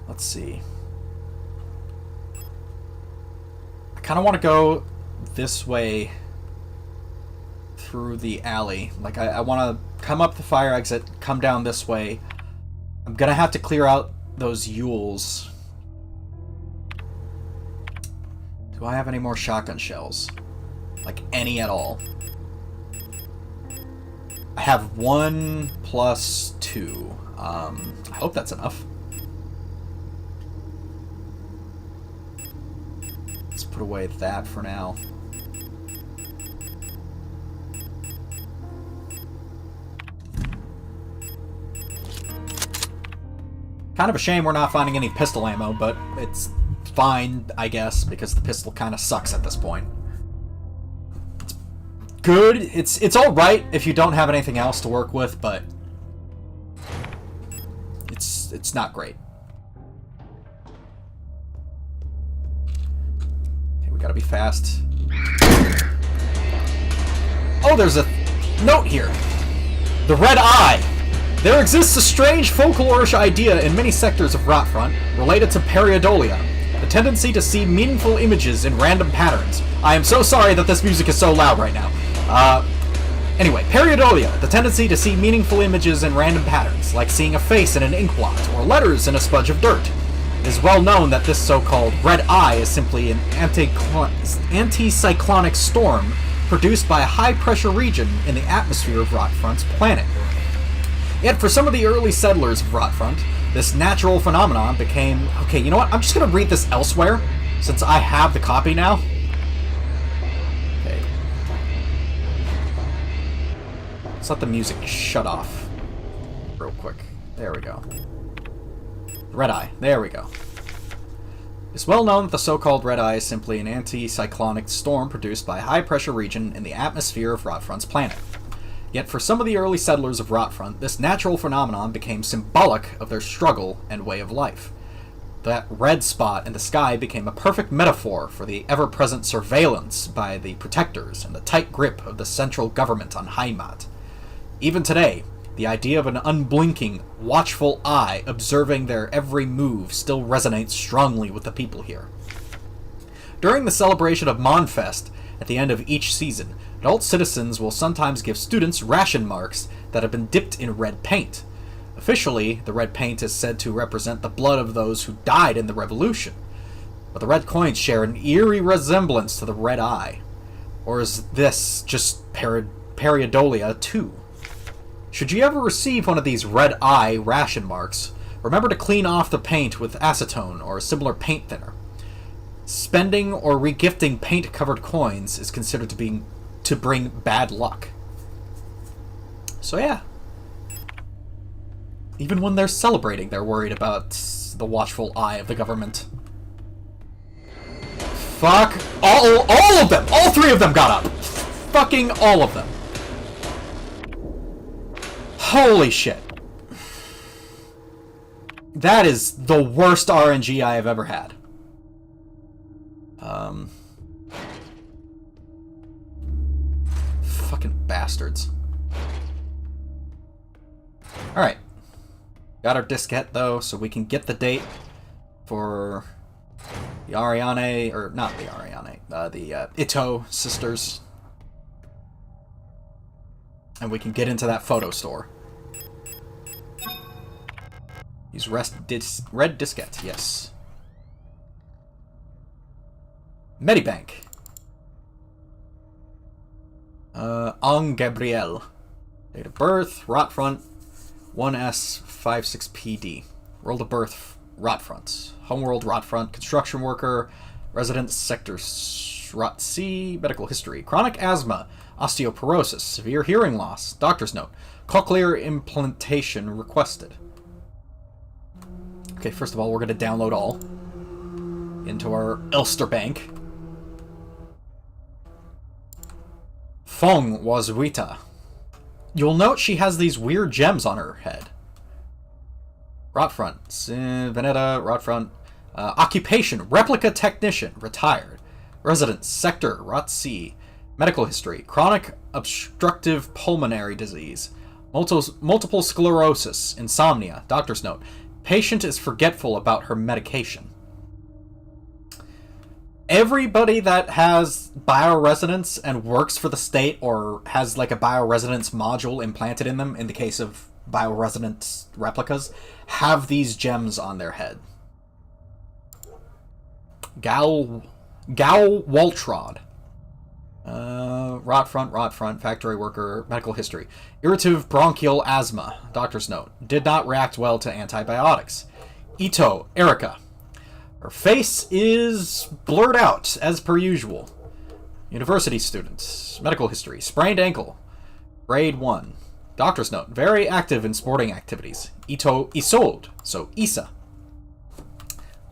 Let's see. I kind of want to go this way through the alley. Like, I want to come up the fire exit, come down this way. I'm gonna have to clear out those Yules. Do I have any more shotgun shells? Like, any at all? I have 1 plus 2. I hope that's enough. Let's put away that for now. Kind of a shame we're not finding any pistol ammo, but it's fine, I guess, because the pistol kind of sucks at this point. It's good. It's all right if you don't have anything else to work with, but it's not great. Okay, we gotta be fast. Oh, there's a note here. The Red Eye. There exists a strange folklorish idea in many sectors of Rotfront related to pareidolia, the tendency to see meaningful images in random patterns. I am so sorry that this music is so loud right now. Anyway, pareidolia, the tendency to see meaningful images in random patterns, like seeing a face in an inkblot or letters in a smudge of dirt. It is well known that this so-called red eye is simply an anticyclonic storm produced by a high-pressure region in the atmosphere of Rotfront's planet. Yet for some of the early settlers of Rotfront, this natural phenomenon became... Okay, you know what? I'm just going to read this elsewhere, since I have the copy now. Okay. Let's let the music shut off real quick. There we go. Red Eye. There we go. It's well known that the so-called Red Eye is simply an anticyclonic storm produced by a high-pressure region in the atmosphere of Rotfront's planet. Yet for some of the early settlers of Rotfront, this natural phenomenon became symbolic of their struggle and way of life. That red spot in the sky became a perfect metaphor for the ever-present surveillance by the Protectors and the tight grip of the central government on Heimat. Even today, the idea of an unblinking, watchful eye observing their every move still resonates strongly with the people here. During the celebration of Monfest, at the end of each season, adult citizens will sometimes give students ration marks that have been dipped in red paint. Officially, the red paint is said to represent the blood of those who died in the revolution. But the red coins share an eerie resemblance to the red eye. Or is this just pareidolia too? Should you ever receive one of these red eye ration marks, remember to clean off the paint with acetone or a similar paint thinner. Spending or regifting paint-covered coins is considered to bring bad luck. So yeah. Even when they're celebrating, they're worried about the watchful eye of the government. Fuck. All of them! All 3 of them got up! Fucking all of them. Holy shit. That is the worst RNG I have ever had. Fucking bastards. Alright. Got our diskette, though, so we can get the date for the Ariane, or not the Ariane, the Ito sisters. And we can get into that photo store. Use red diskette, yes. Medibank. Ang Gabriel. Date of birth, Rotfront, 1S56PD. World of birth, Rotfront. Homeworld, Rotfront. Construction worker. Residence, sector Rot C. Medical history. Chronic asthma, osteoporosis, severe hearing loss. Doctor's note. Cochlear implantation requested. Okay, first of all, we're going to download all into our Ulster Bank. Fong was Wita. You'll note she has these weird gems on her head. Rotfront. Veneta, Rotfront. Occupation, replica technician, retired. Residence, sector, Rot C. Medical history, chronic obstructive pulmonary disease. Multiple sclerosis, insomnia. Doctor's note. Patient is forgetful about her medication. Everybody that has bioresonance and works for the state or has like a bioresonance module implanted in them, in the case of bioresonant replicas, have these gems on their head. Gal Waltrod. Rot front, factory worker, medical history. Irritative bronchial asthma, doctor's note. Did not react well to antibiotics. Ito, Erica. Her face is blurred out, as per usual. University student, medical history. Sprained ankle, grade 1. Doctor's note. Very active in sporting activities. Ito, Isolde, so Isa.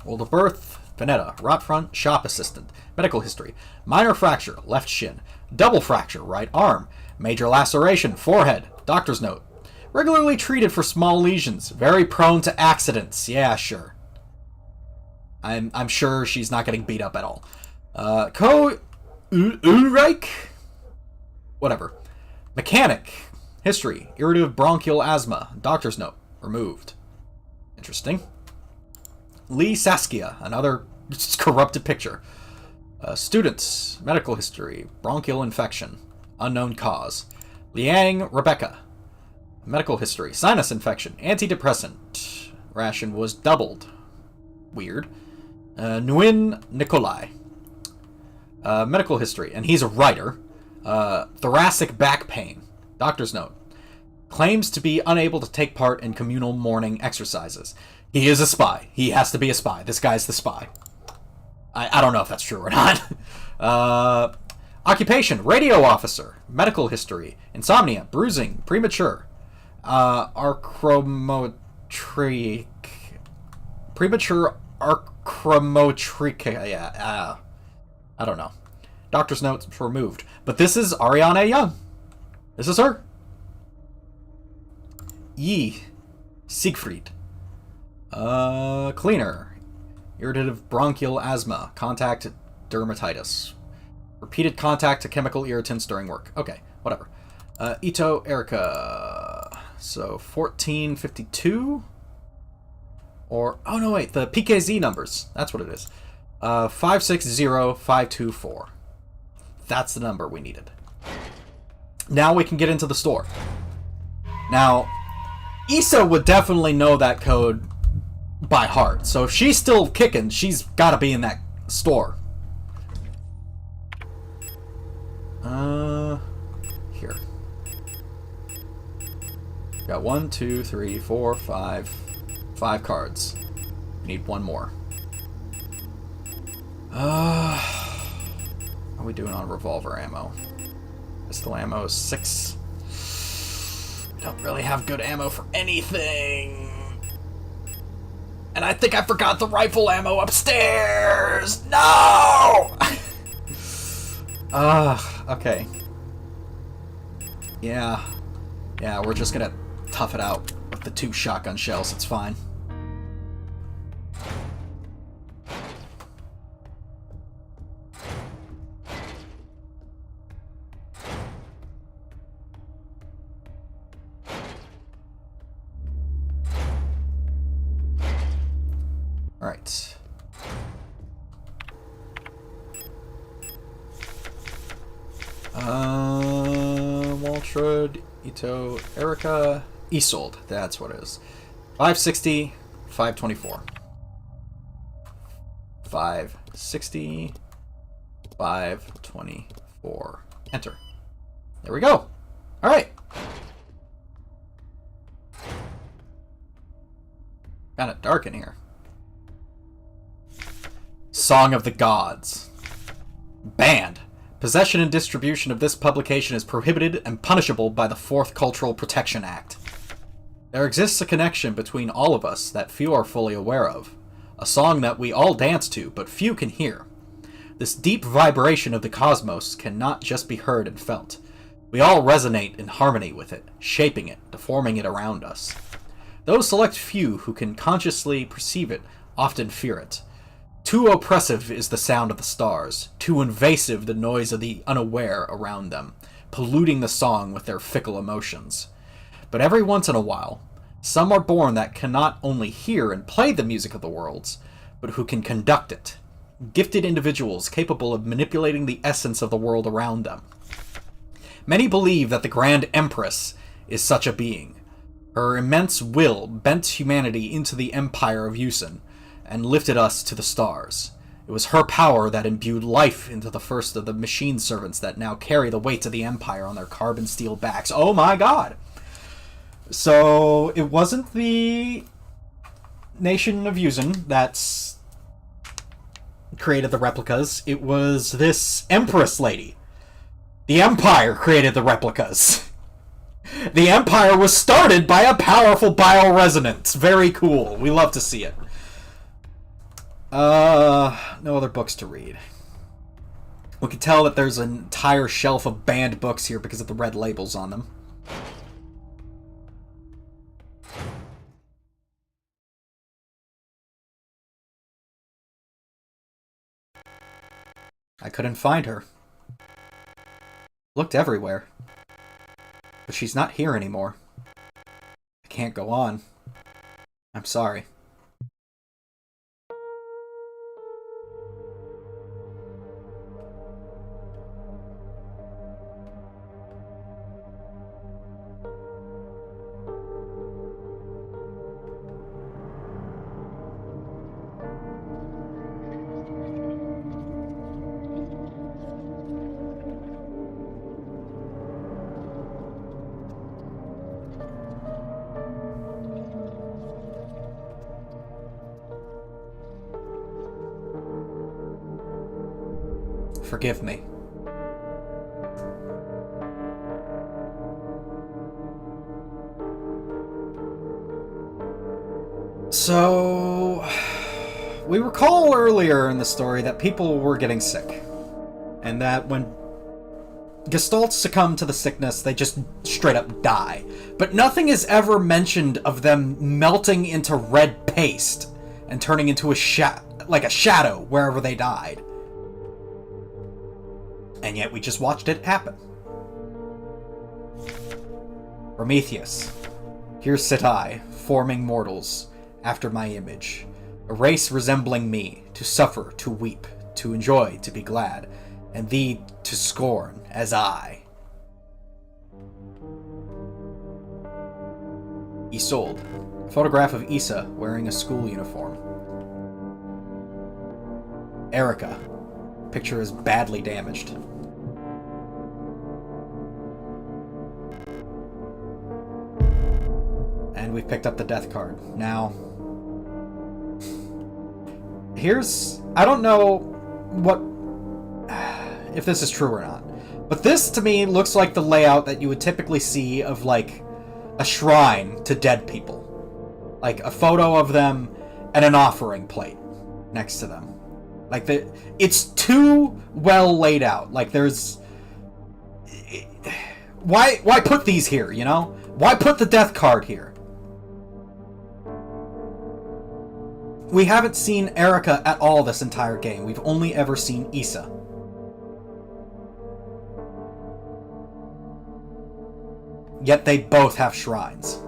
World of birth, Veneta. Rot front, shop assistant. Medical history. Minor fracture, left shin. Double fracture, right arm. Major laceration, forehead. Doctor's note. Regularly treated for small lesions. Very prone to accidents. Yeah, sure. I'm sure she's not getting beat up at all. Ulrich? Whatever. Mechanic. History. Irritative bronchial asthma. Doctor's note. Removed. Interesting. Lee Saskia. Another corrupted picture. Students. Medical history. Bronchial infection. Unknown cause. Liang Rebecca. Medical history. Sinus infection. Antidepressant. Ration was doubled. Weird. Nguyen Nikolai. Medical history. And he's a writer. Thoracic back pain. Doctor's note. Claims to be unable to take part in communal morning exercises. He is a spy. He has to be a spy. This guy's the spy. I don't know if that's true or not. Occupation. Radio officer. Medical history. Insomnia. Bruising. Premature. Archromotric. Premature archromotric. Yeah. I don't know. Doctor's notes removed. But this is Ariana Young. This is her. Yi. Siegfried. Cleaner. Irritative bronchial asthma. Contact dermatitis. Repeated contact to chemical irritants during work. Okay, whatever. Ito Erica. So 1452. Or, oh no wait, the PKZ numbers. That's what it is. 560524. That's the number we needed. Now we can get into the store. Now, Issa would definitely know that code by heart. So if she's still kicking, she's got to be in that store. Here. Got 1, 2, 3, 4, 5. 5 cards. We need one more. How are we doing on revolver ammo? Pistol ammo is 6. Don't really have good ammo for anything. And I think I forgot the rifle ammo upstairs! No! Okay. Yeah, we're just gonna tough it out with the 2 shotgun shells, it's fine. Alright. Waltrud, Ito, Erica, Isolde. That's what it is. 560, 524. 560, 524. Enter. There we go. Alright. Kinda dark in here. Song of the Gods. Banned. Possession and distribution of this publication is prohibited and punishable by the 4th Cultural Protection Act. There exists a connection between all of us that few are fully aware of. A song that we all dance to, but few can hear. This deep vibration of the cosmos cannot just be heard and felt. We all resonate in harmony with it, shaping it, deforming it around us. Those select few who can consciously perceive it often fear it. Too oppressive is the sound of the stars, too invasive the noise of the unaware around them, polluting the song with their fickle emotions. But every once in a while, some are born that cannot only hear and play the music of the worlds, but who can conduct it. Gifted individuals capable of manipulating the essence of the world around them. Many believe that the Grand Empress is such a being. Her immense will bent humanity into the empire of Yusin, and lifted us to the stars. It was her power that imbued life into the first of the machine servants that now carry the weight of the empire on their carbon steel backs. Oh my god! So, it wasn't the nation of Yusin that's created the replicas. It was this Empress lady. The Empire created the replicas. The Empire was started by a powerful bioresonance. Very cool. We love to see it. No other books to read. We can tell that there's an entire shelf of banned books here because of the red labels on them. I couldn't find her. Looked everywhere. But she's not here anymore. I can't go on. I'm sorry. Forgive me. So, we recall earlier in the story that people were getting sick, and that when Gestalts succumb to the sickness, they just straight up die. But nothing is ever mentioned of them melting into red paste and turning into a shadow wherever they died. And yet we just watched it happen. Prometheus. Here sit I, forming mortals, after my image. A race resembling me, to suffer, to weep, to enjoy, to be glad, and thee to scorn, as I. Isolde. A photograph of Issa wearing a school uniform. Erica. Picture is badly damaged. And we've picked up the death card. Now, here's... I don't know what... if this is true or not. But this, to me, looks like the layout that you would typically see of, like, a shrine to dead people. Like, a photo of them and an offering plate next to them. Like, it's too well laid out. Like, there's... Why put these here, you know? Why put the death card here? We haven't seen Erica at all this entire game. We've only ever seen Issa. Yet they both have shrines.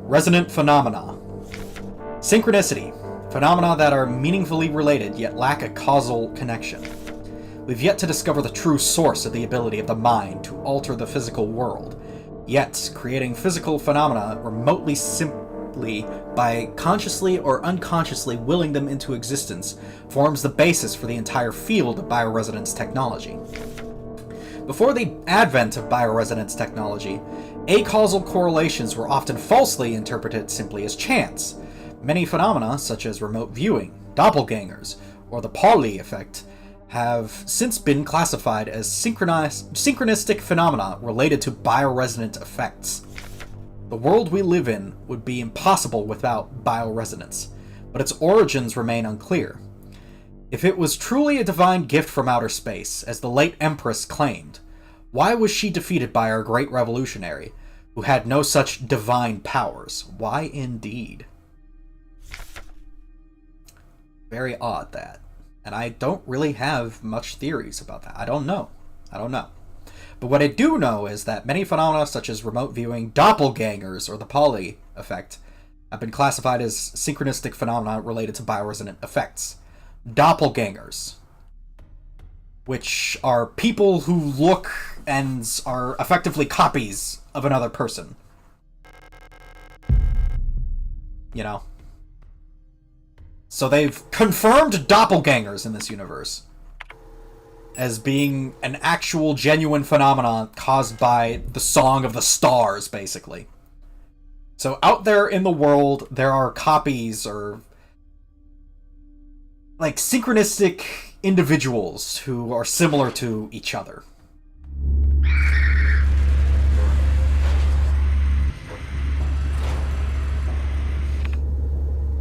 Resonant phenomena. Synchronicity. Phenomena that are meaningfully related, yet lack a causal connection. We've yet to discover the true source of the ability of the mind to alter the physical world. Yet, creating physical phenomena remotely simply by consciously or unconsciously willing them into existence forms the basis for the entire field of bioresonance technology. Before the advent of bioresonance technology, acausal correlations were often falsely interpreted simply as chance. Many phenomena, such as remote viewing, doppelgangers, or the Pauli effect, have since been classified as synchronistic phenomena related to bioresonant effects. The world we live in would be impossible without bioresonance, but its origins remain unclear. If it was truly a divine gift from outer space, as the late Empress claimed, why was she defeated by our great revolutionary, who had no such divine powers? Why indeed? Very odd, that. And I don't really have much theories about that. I don't know. But what I do know is that many phenomena such as remote viewing, doppelgangers, or the Pauli effect have been classified as synchronistic phenomena related to bioresonant effects. Doppelgangers, which are people who look ends are effectively copies of another person. You know? So they've confirmed doppelgangers in this universe as being an actual, genuine phenomenon caused by the Song of the Stars, basically. So out there in the world, there are copies or like synchronistic individuals who are similar to each other.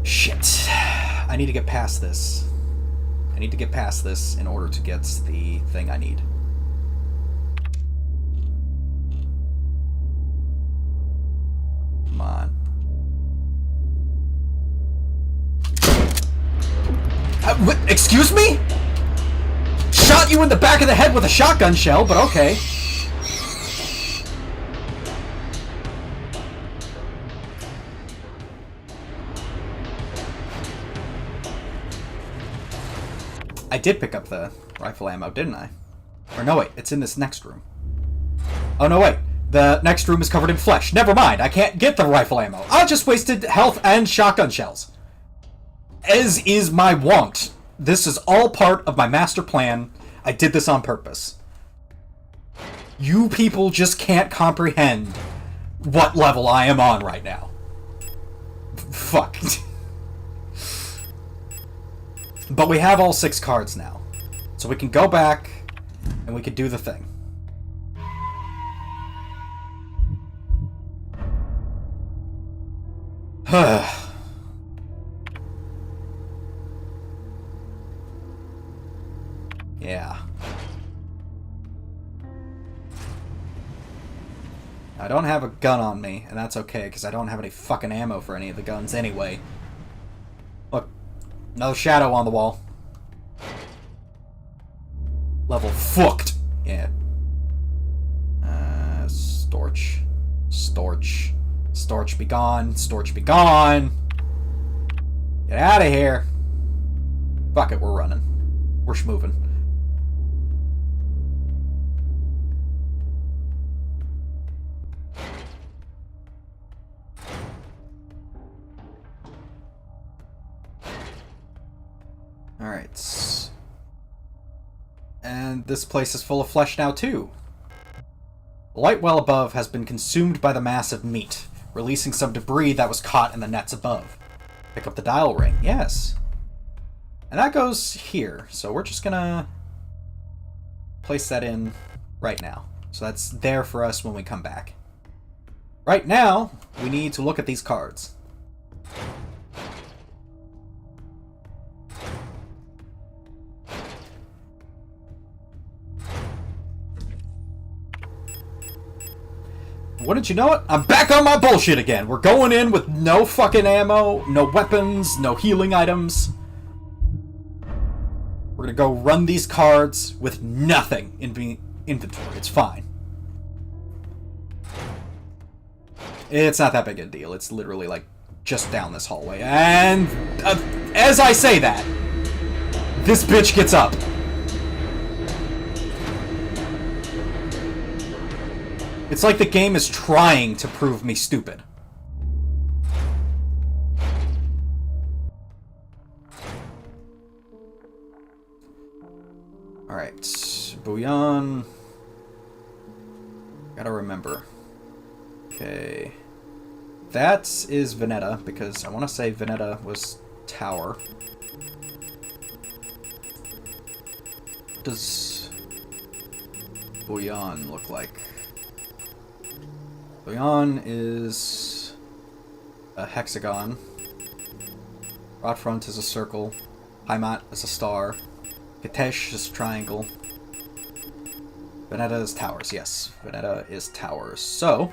Shit. I need to get past this. I need to get past this in order to get the thing I need. Come on. What? Excuse me? Shot you in the back of the head with a shotgun shell, but okay. I did pick up the rifle ammo, didn't I? Or no, wait, it's in this next room. Oh, no, wait. The next room is covered in flesh. Never mind, I can't get the rifle ammo. I just wasted health and shotgun shells. As is my wont. This is all part of my master plan. I did this on purpose. You people just can't comprehend what level I am on right now. Fuck. But we have all 6 cards now. So we can go back and we can do the thing. Yeah. I don't have a gun on me, and that's okay, because I don't have any fucking ammo for any of the guns anyway. Look, another shadow on the wall. Level fucked. Yeah. Storch. Storch. Storch be gone. Storch be gone. Get out of here. Fuck it, we're running. We're schmoving. Alright. And this place is full of flesh now, too. The light well above has been consumed by the mass of meat, releasing some debris that was caught in the nets above. Pick up the dial ring. Yes. And that goes here, so we're just gonna place that in right now. So that's there for us when we come back. Right now, we need to look at these cards. Wouldn't you know it? I'm back on my bullshit again. We're going in with no fucking ammo, no weapons, no healing items. We're gonna go run these cards with nothing in inventory. It's fine. It's not that big a deal. It's literally like just down this hallway. And as I say that, this bitch gets up. It's like the game is trying to prove me stupid. Alright. Bouillon. Gotta remember. Okay. That is Veneta, because I want to say Veneta was tower. What does Bouillon look like? Bouillon is a hexagon. Rot front is a circle. Heimat is a star. Katesh is a triangle. Veneta is towers. Yes, Veneta is towers. So,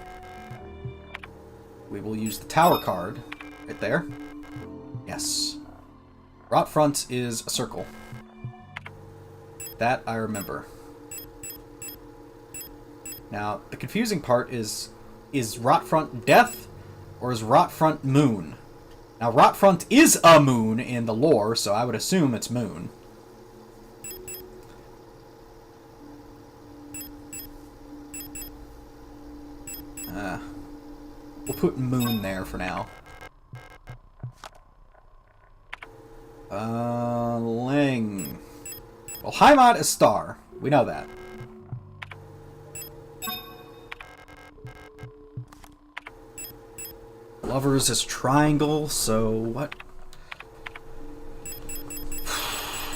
we will use the tower card right there. Yes. Rot front is a circle. That I remember. Now, the confusing part is Rotfront death, or is Rotfront moon? Now, Rotfront is a moon in the lore, so I would assume it's moon. We'll put moon there for now. Ling. Well, Heimat is star. We know that. Lovers is triangle, so what?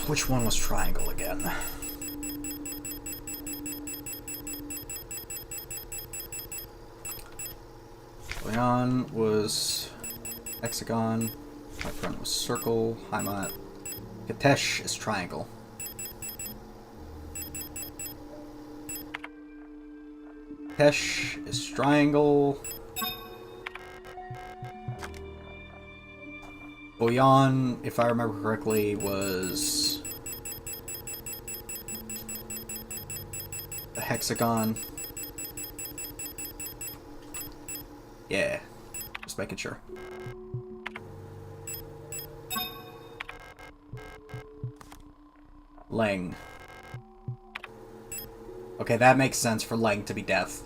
Which one was triangle again? Leon was hexagon. My friend was circle. Heimat. Katesh is triangle. Katesh is triangle. Boyan, if I remember correctly, was a hexagon. Yeah, just making sure. Leng. Okay, that makes sense for Leng to be death.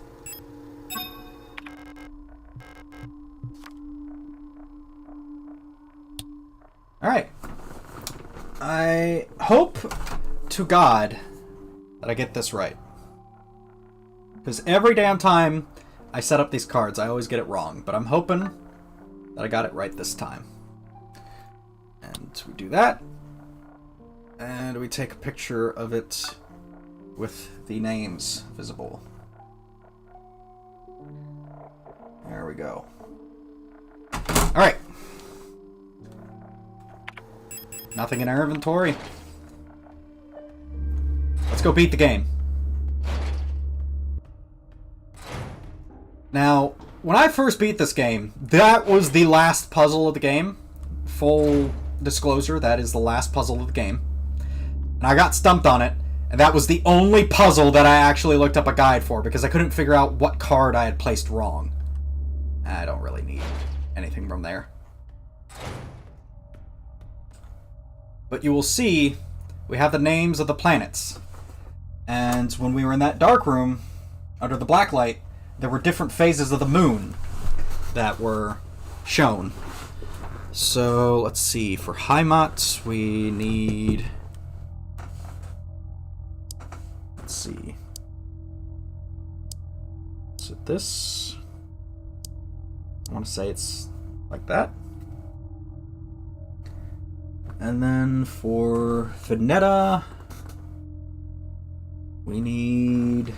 Alright. I hope to God that I get this right. Because every damn time I set up these cards, I always get it wrong. But I'm hoping that I got it right this time. And we do that. And we take a picture of it with the names visible. There we go. Alright. Nothing in our inventory. Let's go beat the game. Now, when I first beat this game, that was the last puzzle of the game. Full disclosure, that is the last puzzle of the game. And I got stumped on it, and that was the only puzzle that I actually looked up a guide for, because I couldn't figure out what card I had placed wrong. I don't really need anything from there. But you will see, we have the names of the planets. And when we were in that dark room, under the black light, there were different phases of the moon that were shown. So, let's see. For Heimat, we need... Let's see. Is it this? I want to say it's like that. And then for Veneta, we need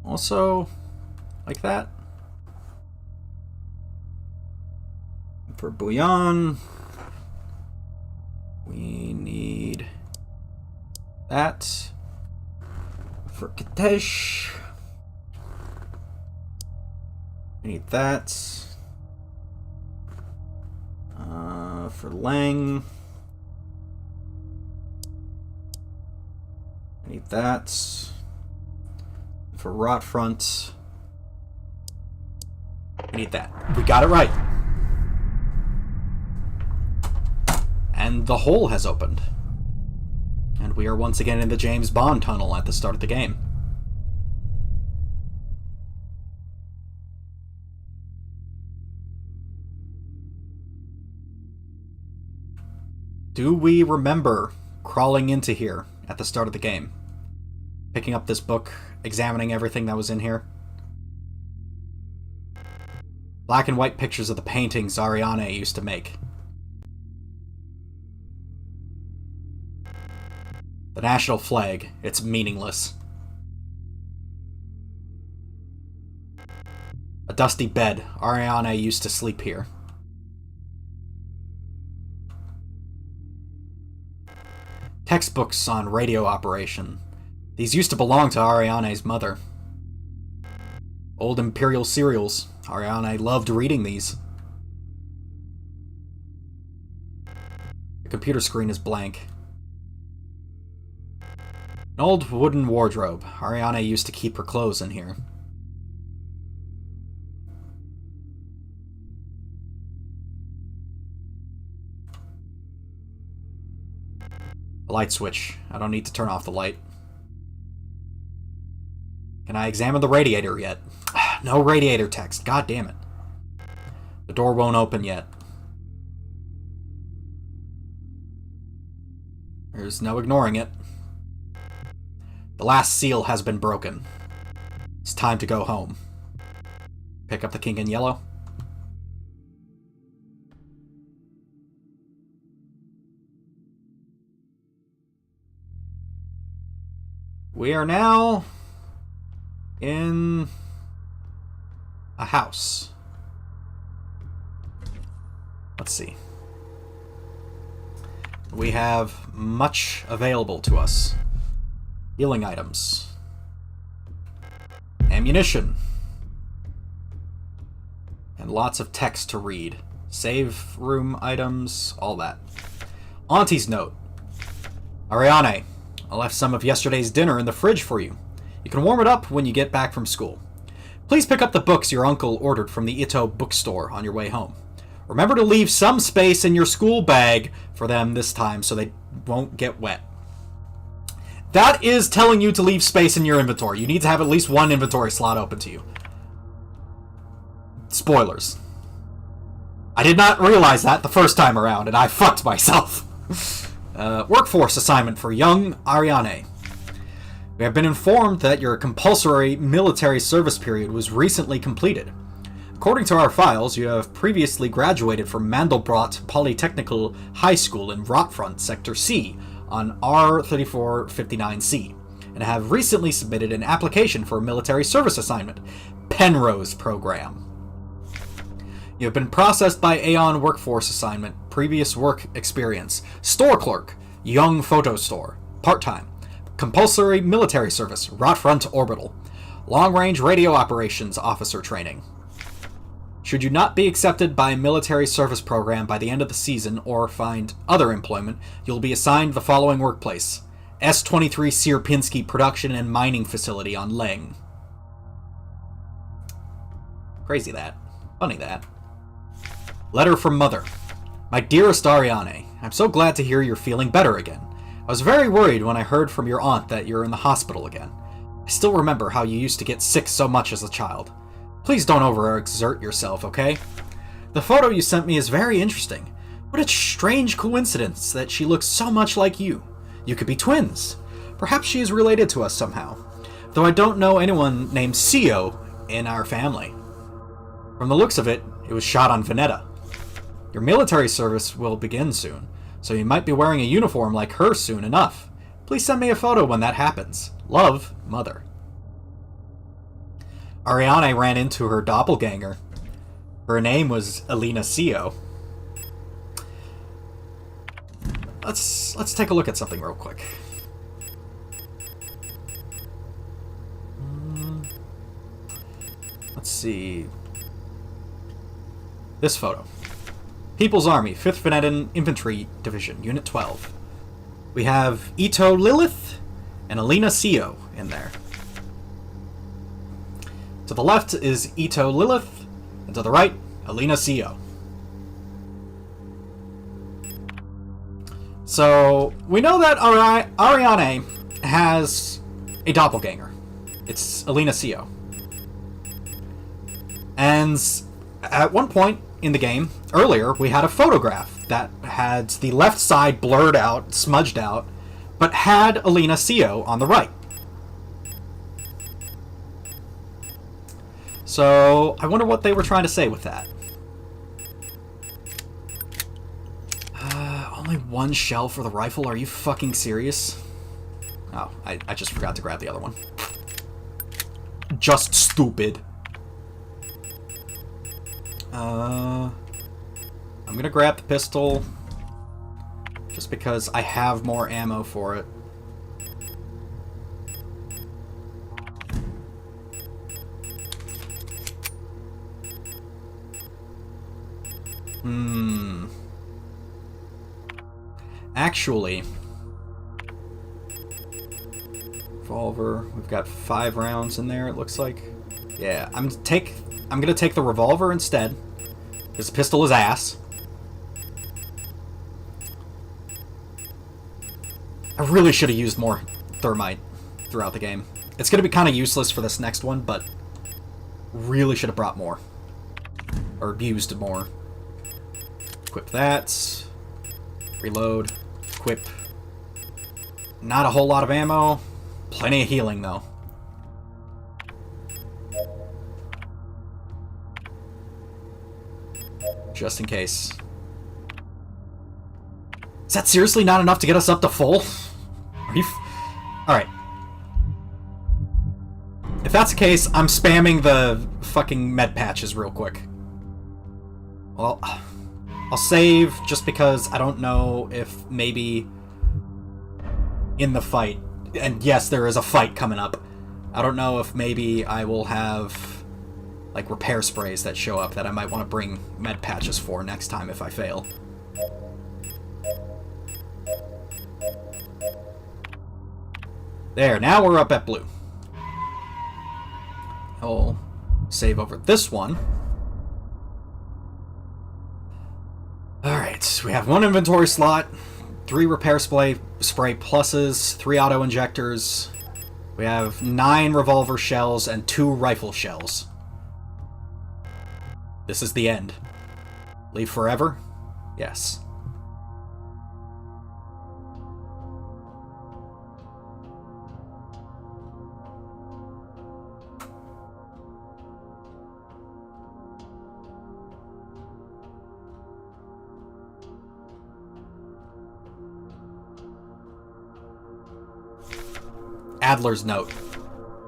also like that. For Bouillon, we need that. For Katesh, we need that. For Lang, I need that. For Rotfront, I need that. We got it right. And the hole has opened. And we are once again in the James Bond tunnel at the start of the game. Do we remember crawling into here at the start of the game? Picking up this book, examining everything that was in here? Black and white pictures of the paintings Ariane used to make. The national flag, it's meaningless. A dusty bed, Ariane used to sleep here. Textbooks on radio operation. These used to belong to Ariane's mother. Old Imperial serials. Ariane loved reading these. The computer screen is blank. An old wooden wardrobe. Ariane used to keep her clothes in here. A light switch. I don't need to turn off the light. Can I examine the radiator yet? No radiator text. God damn it. The door won't open yet. There's no ignoring it. The last seal has been broken. It's time to go home. Pick up the king in yellow. We are now in a house. Let's see. We have much available to us. Healing items. Ammunition. And lots of text to read. Save room items, all that. Auntie's note. Ariane, I left some of yesterday's dinner in the fridge for you. You can warm it up when you get back from school. Please pick up the books your uncle ordered from the Ito bookstore on your way home. Remember to leave some space in your school bag for them this time so they won't get wet. That is telling you to leave space in your inventory. You need to have at least one inventory slot open to you. Spoilers. I did not realize that the first time around, and I fucked myself. Workforce assignment for young Ariane. We have been informed that your compulsory military service period was recently completed. According to our files, you have previously graduated from Mandelbrot Polytechnical High School in Rotfront Sector C on R3459C, and have recently submitted an application for a military service assignment, Penrose Program. You have been processed by Aeon Workforce Assignment, previous work experience, store clerk, young photo store, part-time, compulsory military service, Rotfront Orbital, long-range radio operations officer training. Should you not be accepted by a military service program by the end of the season or find other employment, you'll be assigned the following workplace: S-23 Sierpinski Production and Mining Facility on Leng. Crazy that. Funny that. Letter from Mother. My dearest Ariane, I'm so glad to hear you're feeling better again. I was very worried when I heard from your aunt that you're in the hospital again. I still remember how you used to get sick so much as a child. Please don't overexert yourself, okay? The photo you sent me is very interesting. What a strange coincidence that she looks so much like you. You could be twins. Perhaps she is related to us somehow. Though I don't know anyone named Sio in our family. From the looks of it, it was shot on Veneta. Your military service will begin soon, so you might be wearing a uniform like her soon enough. Please send me a photo when that happens. Love, Mother. Ariane ran into her doppelganger. Her name was Elena Sio. Let's take a look at something real quick. Let's see. This photo. People's Army, 5th Venetan Infantry Division, Unit 12. We have Ito Lilith and Elena Sio in there. To the left is Ito Lilith, and to the right, Elena Sio. So, we know that Ariane has a doppelganger. It's Elena Sio. And at one point in the game, earlier, we had a photograph that had the left side blurred out, smudged out, but had Elena Sio on the right. So, I wonder what they were trying to say with that. Only one shell for the rifle? Are you fucking serious? Oh, I just forgot to grab the other one. Just stupid. I'm gonna grab the pistol just because I have more ammo for it. Actually, revolver. We've got 5 rounds in there, it looks like. Yeah, I'm gonna take the revolver instead, because the pistol is ass. I really should have used more thermite throughout the game. It's gonna be kind of useless for this next one, but Really should have brought more. Or used more. Equip that. Reload. Equip. Not a whole lot of ammo. Plenty of healing, though. Just in case. Is that seriously not enough to get us up to full? Are you... Alright. If that's the case, I'm spamming the fucking med patches real quick. Well, I'll save just because I don't know if maybe in the fight, and yes, there is a fight coming up, I don't know if maybe I will have like repair sprays that show up that I might want to bring med patches for next time if I fail. There, now we're up at blue. I'll save over this one. Alright, we have 1 inventory slot, 3 repair spray pluses, 3 auto injectors. We have 9 revolver shells and 2 rifle shells. This is the end. Leave forever? Yes. Adler's note.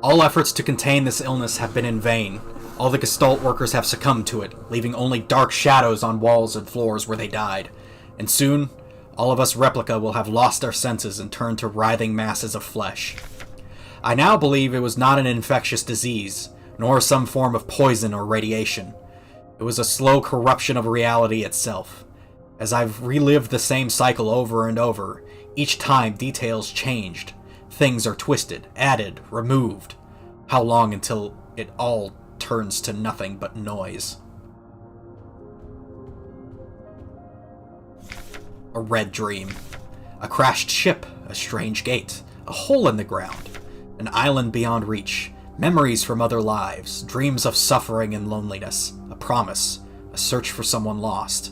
All efforts to contain this illness have been in vain. All the Gestalt workers have succumbed to it, leaving only dark shadows on walls and floors where they died. And soon, all of us Replica will have lost our senses and turned to writhing masses of flesh. I now believe it was not an infectious disease, nor some form of poison or radiation. It was a slow corruption of reality itself. As I've relived the same cycle over and over, each time details changed. Things are twisted, added, removed. How long until it all turns to nothing but noise? A red dream. A crashed ship, a strange gate, a hole in the ground, an island beyond reach, memories from other lives, dreams of suffering and loneliness, a promise, a search for someone lost.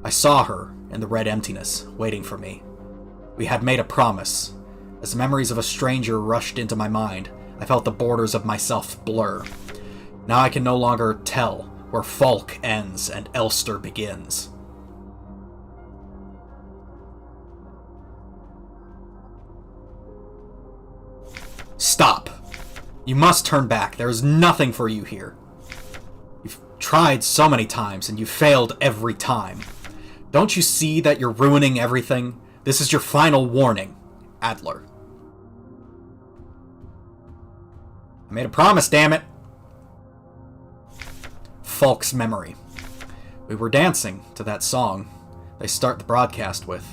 I saw her in the red emptiness, waiting for me. We had made a promise. As memories of a stranger rushed into my mind, I felt the borders of myself blur. Now I can no longer tell where Falk ends and Elster begins. Stop! You must turn back. There is nothing for you here. You've tried so many times, and you failed every time. Don't you see that you're ruining everything? This is your final warning. Adler. I made a promise, damn it! Falk's memory. We were dancing to that song they start the broadcast with.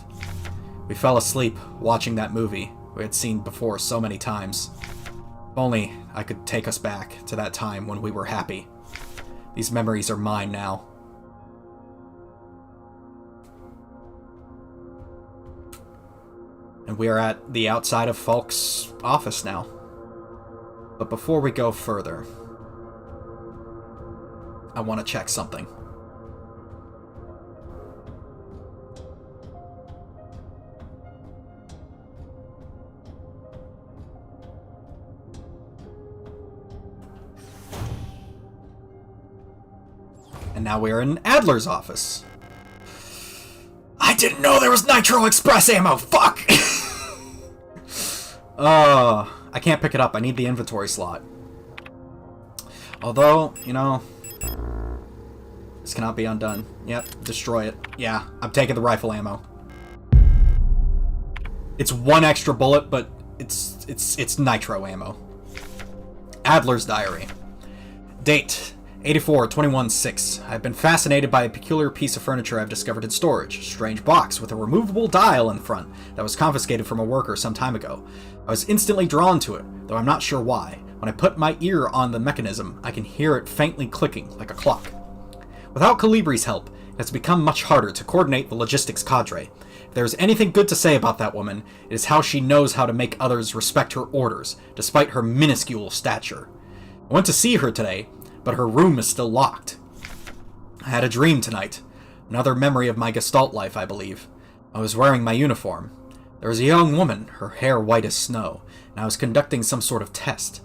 We fell asleep watching that movie we had seen before so many times. If only I could take us back to that time when we were happy. These memories are mine now. And we are at the outside of Falk's office now. But before we go further, I want to check something. And now we are in Adler's office. I didn't know there was Nitro Express ammo! Fuck! I can't pick it up. I need the inventory slot. Although, you know, this cannot be undone. Yep, destroy it. Yeah, I'm taking the rifle ammo. It's 1 extra bullet, but it's nitro ammo. Adler's diary. Date: 84/21/6. I've been fascinated by a peculiar piece of furniture I've discovered in storage. A strange box with a removable dial in front that was confiscated from a worker some time ago. I was instantly drawn to it, though I'm not sure why. When I put my ear on the mechanism, I can hear it faintly clicking, like a clock. Without Calibri's help, it has become much harder to coordinate the logistics cadre. If there is anything good to say about that woman, it is how she knows how to make others respect her orders, despite her minuscule stature. I went to see her today, but her room is still locked. I had a dream tonight. Another memory of my Gestalt life, I believe. I was wearing my uniform. There was a young woman, her hair white as snow, and I was conducting some sort of test.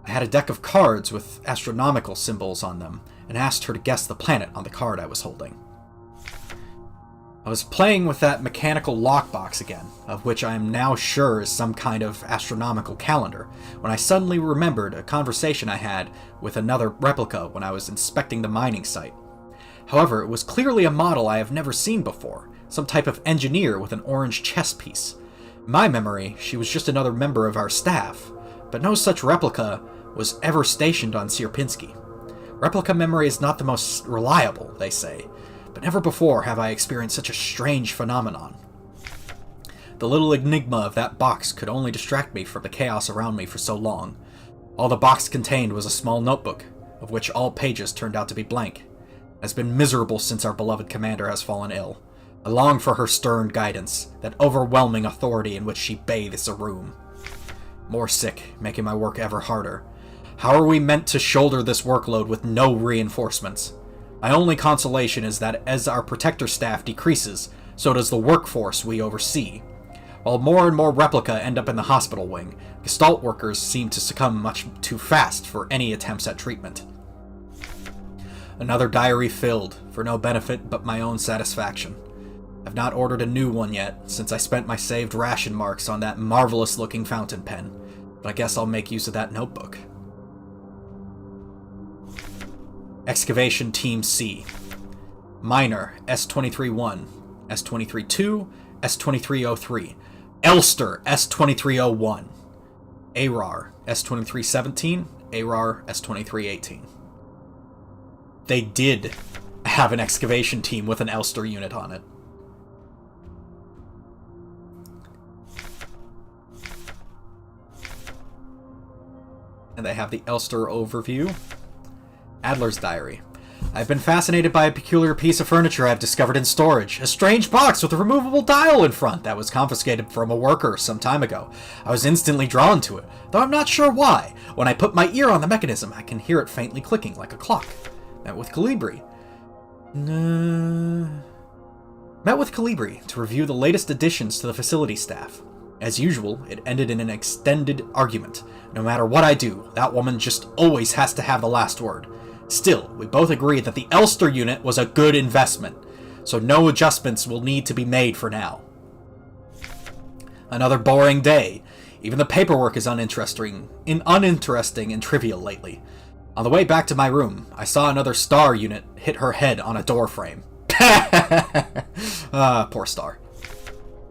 I had a deck of cards with astronomical symbols on them, and asked her to guess the planet on the card I was holding. I was playing with that mechanical lockbox again, of which I am now sure is some kind of astronomical calendar, when I suddenly remembered a conversation I had with another replica when I was inspecting the mining site. However, it was clearly a model I have never seen before, some type of engineer with an orange chess piece. In my memory, she was just another member of our staff, but no such replica was ever stationed on Sierpinski. Replica memory is not the most reliable, they say, but never before have I experienced such a strange phenomenon. The little enigma of that box could only distract me from the chaos around me for so long. All the box contained was a small notebook, of which all pages turned out to be blank. It has been miserable since our beloved commander has fallen ill. I long for her stern guidance, that overwhelming authority in which she bathes a room. More sick, making my work ever harder. How are we meant to shoulder this workload with no reinforcements? My only consolation is that as our protector staff decreases, so does the workforce we oversee. While more and more replica end up in the hospital wing, Gestalt workers seem to succumb much too fast for any attempts at treatment. Another diary filled, for no benefit but my own satisfaction. I've not ordered a new one yet, since I spent my saved ration marks on that marvelous-looking fountain pen, but I guess I'll make use of that notebook. Excavation Team C. Miner, S23-1, S23-2, S23-03. Elster, S23-01. ARAR, S23-17, ARAR, S23-18. They did have an excavation team with an Elster unit on it. And they have the Elster overview. Adler's Diary. I've been fascinated by a peculiar piece of furniture I've discovered in storage. A strange box with a removable dial in front that was confiscated from a worker some time ago. I was instantly drawn to it, though I'm not sure why. When I put my ear on the mechanism, I can hear it faintly clicking like a clock. Met with Calibri to review the latest additions to the facility staff. As usual, it ended in an extended argument. No matter what I do, that woman just always has to have the last word. Still, we both agreed that the Elster unit was a good investment, so no adjustments will need to be made for now. Another boring day. Even the paperwork is uninteresting and trivial lately. On the way back to my room, I saw another Star unit hit her head on a door frame. Poor Star.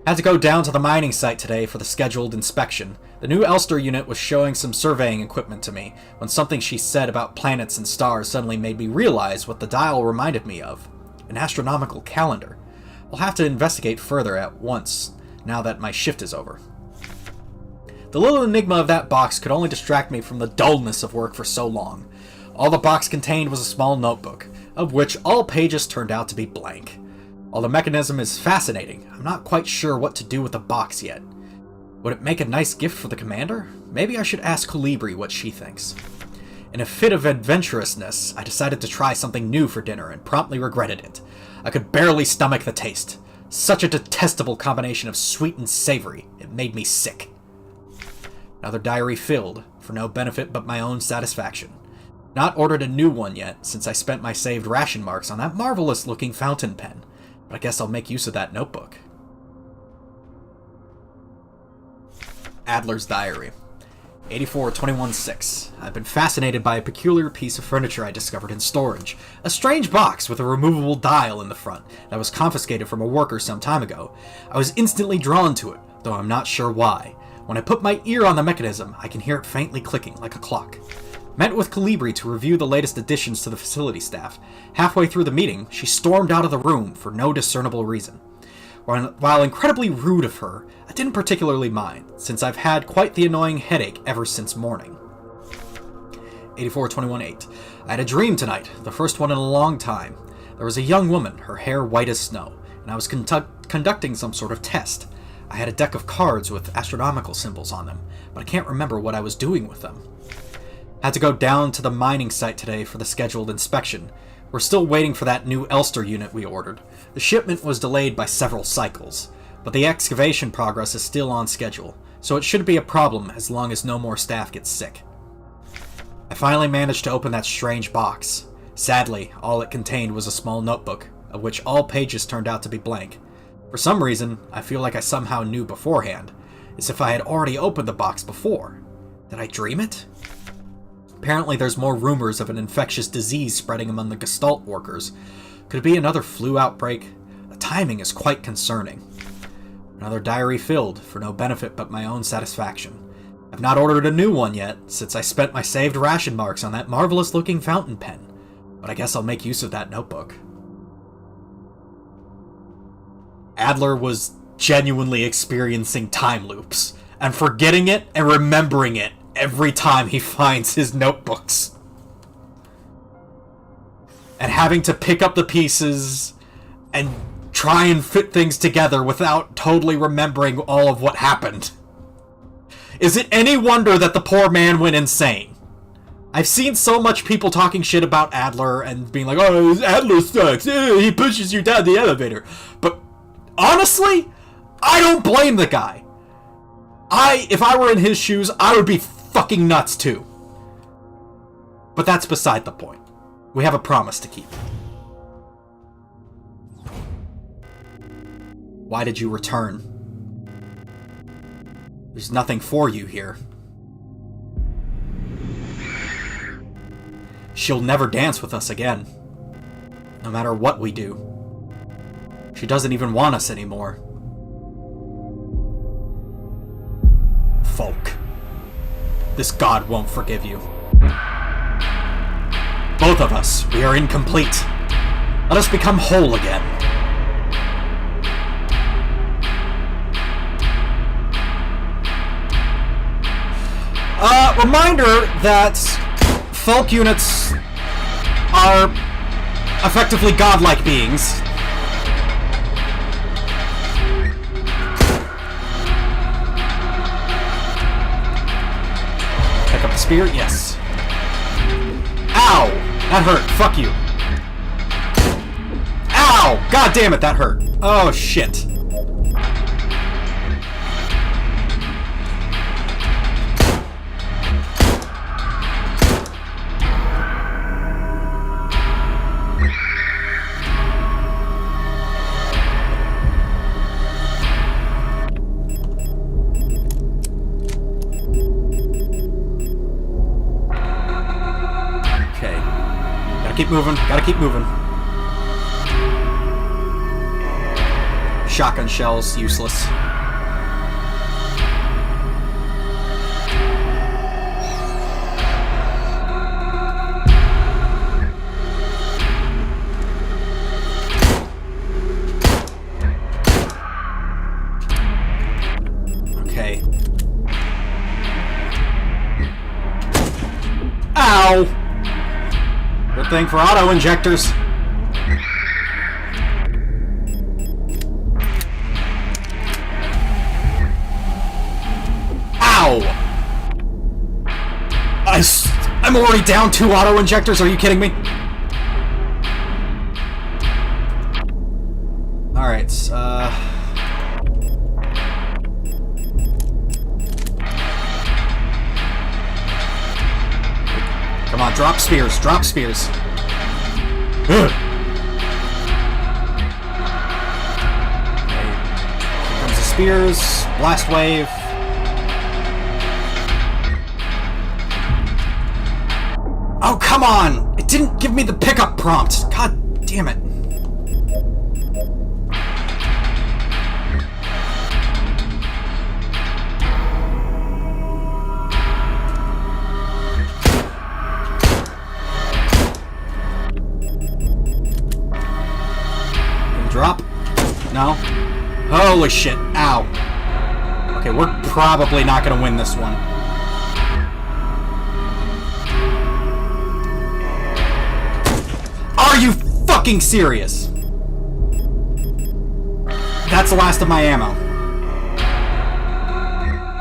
Had to go down to the mining site today for the scheduled inspection. The new Elster unit was showing some surveying equipment to me, when something she said about planets and stars suddenly made me realize what the dial reminded me of. An astronomical calendar. I'll have to investigate further at once, now that my shift is over. The little enigma of that box could only distract me from the dullness of work for so long. All the box contained was a small notebook, of which all pages turned out to be blank. While the mechanism is fascinating, I'm not quite sure what to do with the box yet. Would it make a nice gift for the commander? Maybe I should ask Calibri what she thinks. In a fit of adventurousness, I decided to try something new for dinner and promptly regretted it. I could barely stomach the taste. Such a detestable combination of sweet and savory, it made me sick. Another diary filled, for no benefit but my own satisfaction. Not ordered a new one yet, since I spent my saved ration marks on that marvelous-looking fountain pen, but I guess I'll make use of that notebook. Adler's Diary. 84-21-6. I've been fascinated by a peculiar piece of furniture I discovered in storage. A strange box with a removable dial in the front that was confiscated from a worker some time ago. I was instantly drawn to it, though I'm not sure why. When I put my ear on the mechanism, I can hear it faintly clicking like a clock. Met with Calibri to review the latest additions to the facility staff. Halfway through the meeting, she stormed out of the room for no discernible reason. While incredibly rude of her, I didn't particularly mind, since I've had quite the annoying headache ever since morning. 84-21-8. I had a dream tonight, the first one in a long time. There was a young woman, her hair white as snow, and I was conducting some sort of test. I had a deck of cards with astronomical symbols on them, but I can't remember what I was doing with them. Had to go down to the mining site today for the scheduled inspection. We're still waiting for that new Elster unit we ordered. The shipment was delayed by several cycles, but the excavation progress is still on schedule, so it shouldn't be a problem as long as no more staff gets sick. I finally managed to open that strange box. Sadly, all it contained was a small notebook, of which all pages turned out to be blank. For some reason, I feel like I somehow knew beforehand, as if I had already opened the box before. Did I dream it? Apparently there's more rumors of an infectious disease spreading among the Gestalt workers. Could it be another flu outbreak? The timing is quite concerning. Another diary filled, for no benefit but my own satisfaction. I've not ordered a new one yet, since I spent my saved ration marks on that marvelous-looking fountain pen. But I guess I'll make use of that notebook. Adler was genuinely experiencing time loops, and forgetting it and remembering it every time he finds his notebooks. And having to pick up the pieces and try and fit things together without totally remembering all of what happened. Is it any wonder that the poor man went insane? I've seen so much people talking shit about Adler and being like, oh, Adler sucks, he pushes you down the elevator. But honestly, I don't blame the guy. If I were in his shoes, I would be fucking nuts too. But that's beside the point. We have a promise to keep. Why did you return? There's nothing for you here. She'll never dance with us again. No matter what we do. She doesn't even want us anymore. Folk. This god won't forgive you. Both of us, we are incomplete. Let us become whole again. Reminder that folk units are effectively godlike beings. Pick up the spear? Yes. Ow! That hurt. Fuck you. Ow! God damn it, that hurt. Oh, shit. Keep moving. Gotta keep moving. Shotgun shells, useless. Okay. Ow! Good thing for auto injectors. Ow! I'm already down 2 auto injectors. Are you kidding me? All right. Come on, drop spears, drop spears. Ugh. Okay. Here comes the spears, blast wave. Oh, come on! It didn't give me the pickup prompt. God damn it. Drop? No? Holy shit. Ow. Okay, we're probably not gonna win this one. Are you fucking serious? That's the last of my ammo.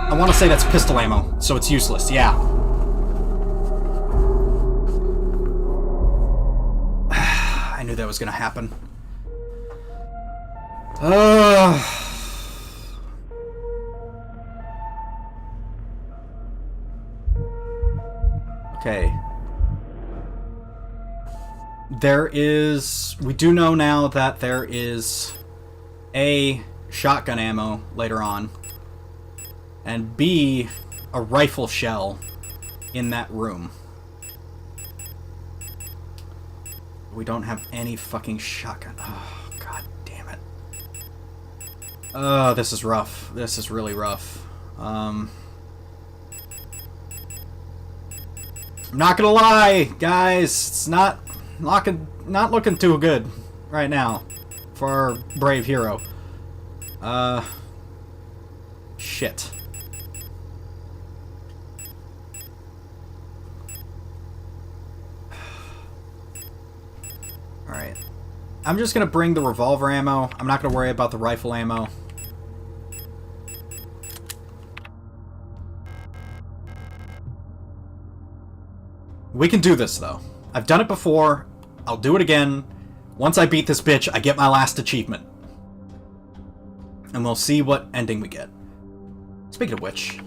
I want to say that's pistol ammo, so it's useless, yeah. knew that was gonna happen. Okay. We do know now that there is A, shotgun ammo later on, and B, a rifle shell in that room. We don't have any fucking shotgun. Oh, god damn it. Oh, this is rough. This is really rough. I'm not gonna lie, guys. It's not looking too good right now for our brave hero. Shit. Alright. I'm just gonna bring the revolver ammo. I'm not gonna worry about the rifle ammo. We can do this, though. I've done it before. I'll do it again. Once I beat this bitch, I get my last achievement. And we'll see what ending we get. Speaking of which...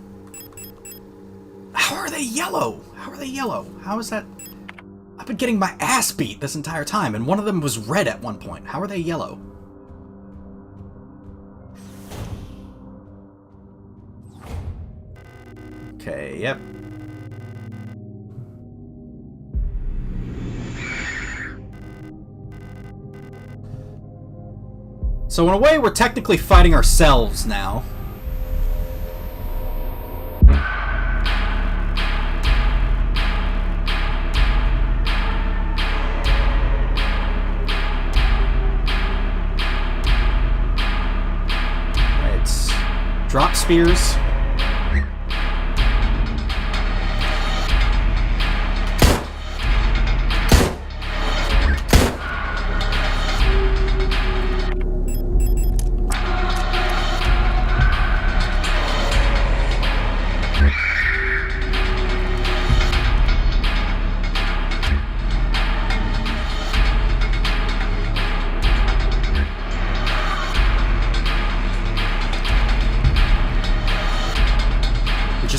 How are they yellow? How are they yellow? How is that... I've been getting my ass beat this entire time, and one of them was red at one point. How are they yellow? Okay, yep. So in a way, we're technically fighting ourselves now. Right. Drop spears.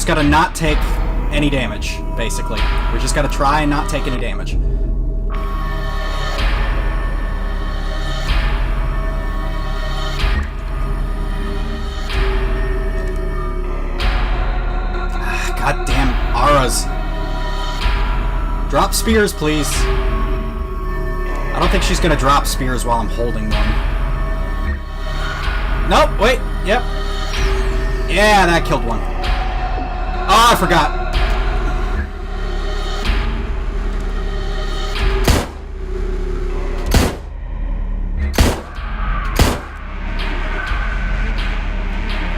Gotta not take any damage, basically. We just gotta try and not take any damage. Goddamn auras. Drop spears, please. I don't think she's gonna drop spears while I'm holding one. Nope, wait, yep. Yeah, that killed one. Oh, I forgot.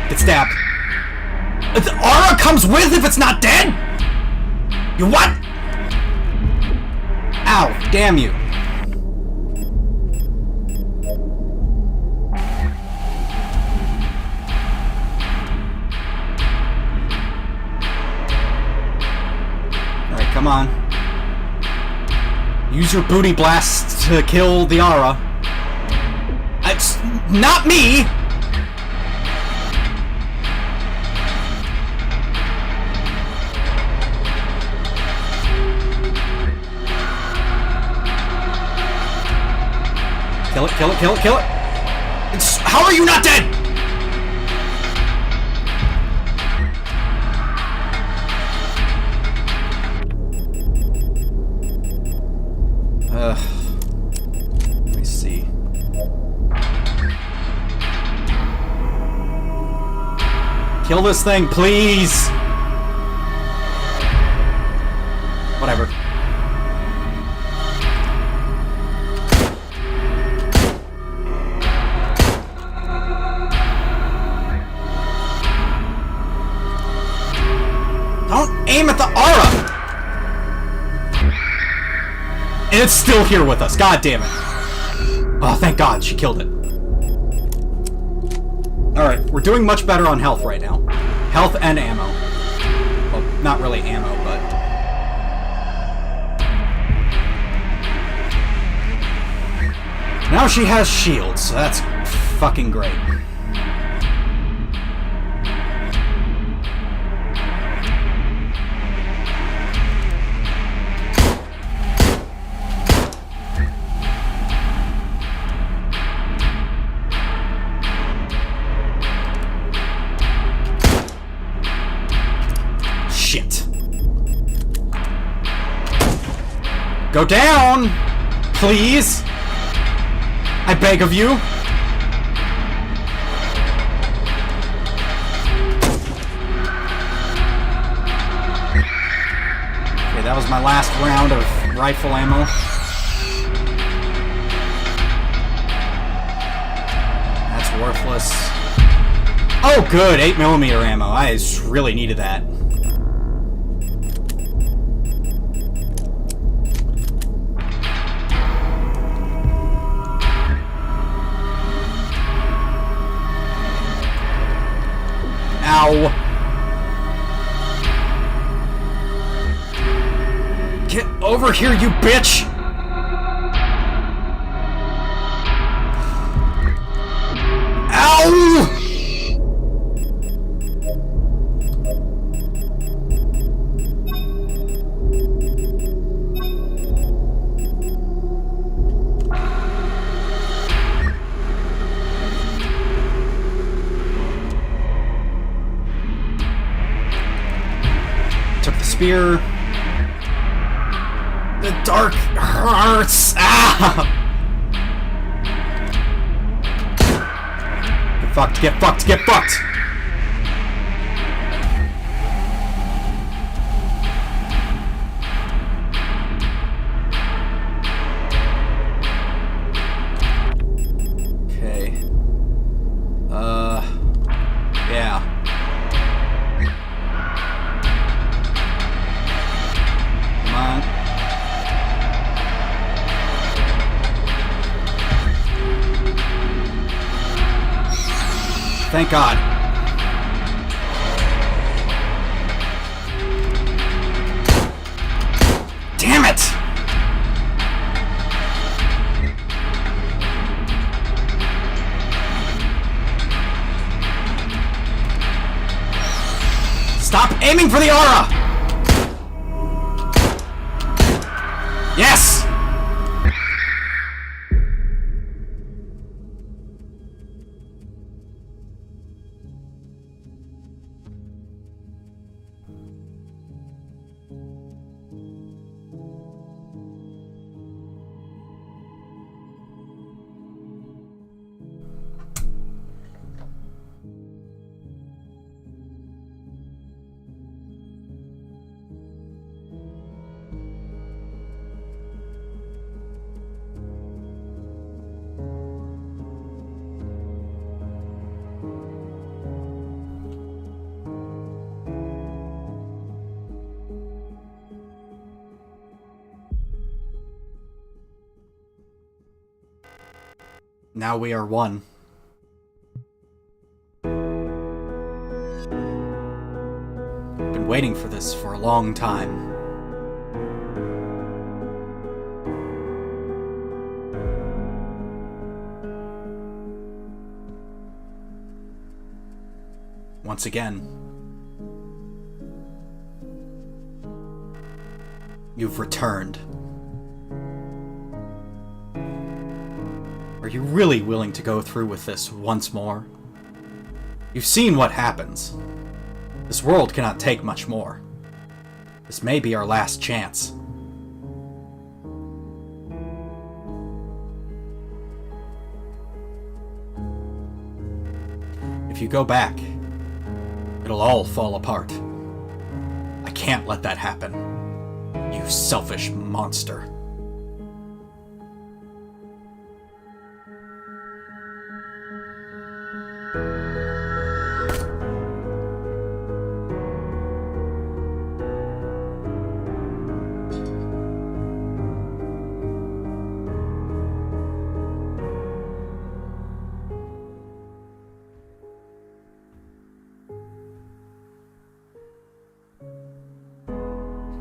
Get stabbed. The aura comes with if it's not dead? You what? Ow, damn you. Come on. Use your booty blast to kill the aura. It's not me! Kill it, kill it, kill it, kill it! How are you not dead?! Let me see. Kill this thing, please! Whatever. Don't aim at the aura! And it's still here with us. God damn it. Oh, thank God. She killed it. Alright, we're doing much better on health right now. Health and ammo. Well, not really ammo, but... Now she has shields, so that's fucking great. Shit. Go down! Please! I beg of you! Okay, that was my last round of rifle ammo. That's worthless. Oh good, 8mm ammo. I just really needed that. Ow. Get over here, you bitch! Ow! Spear. The dark hurts. Ah! Get fucked, get fucked, get fucked! Okay. Yeah. Thank God. Damn it! Stop aiming for the aura! Yes! Now we are one. Been waiting for this for a long time. Once again, you've returned. Are you really willing to go through with this once more? You've seen what happens. This world cannot take much more. This may be our last chance. If you go back, it'll all fall apart. I can't let that happen. You selfish monster.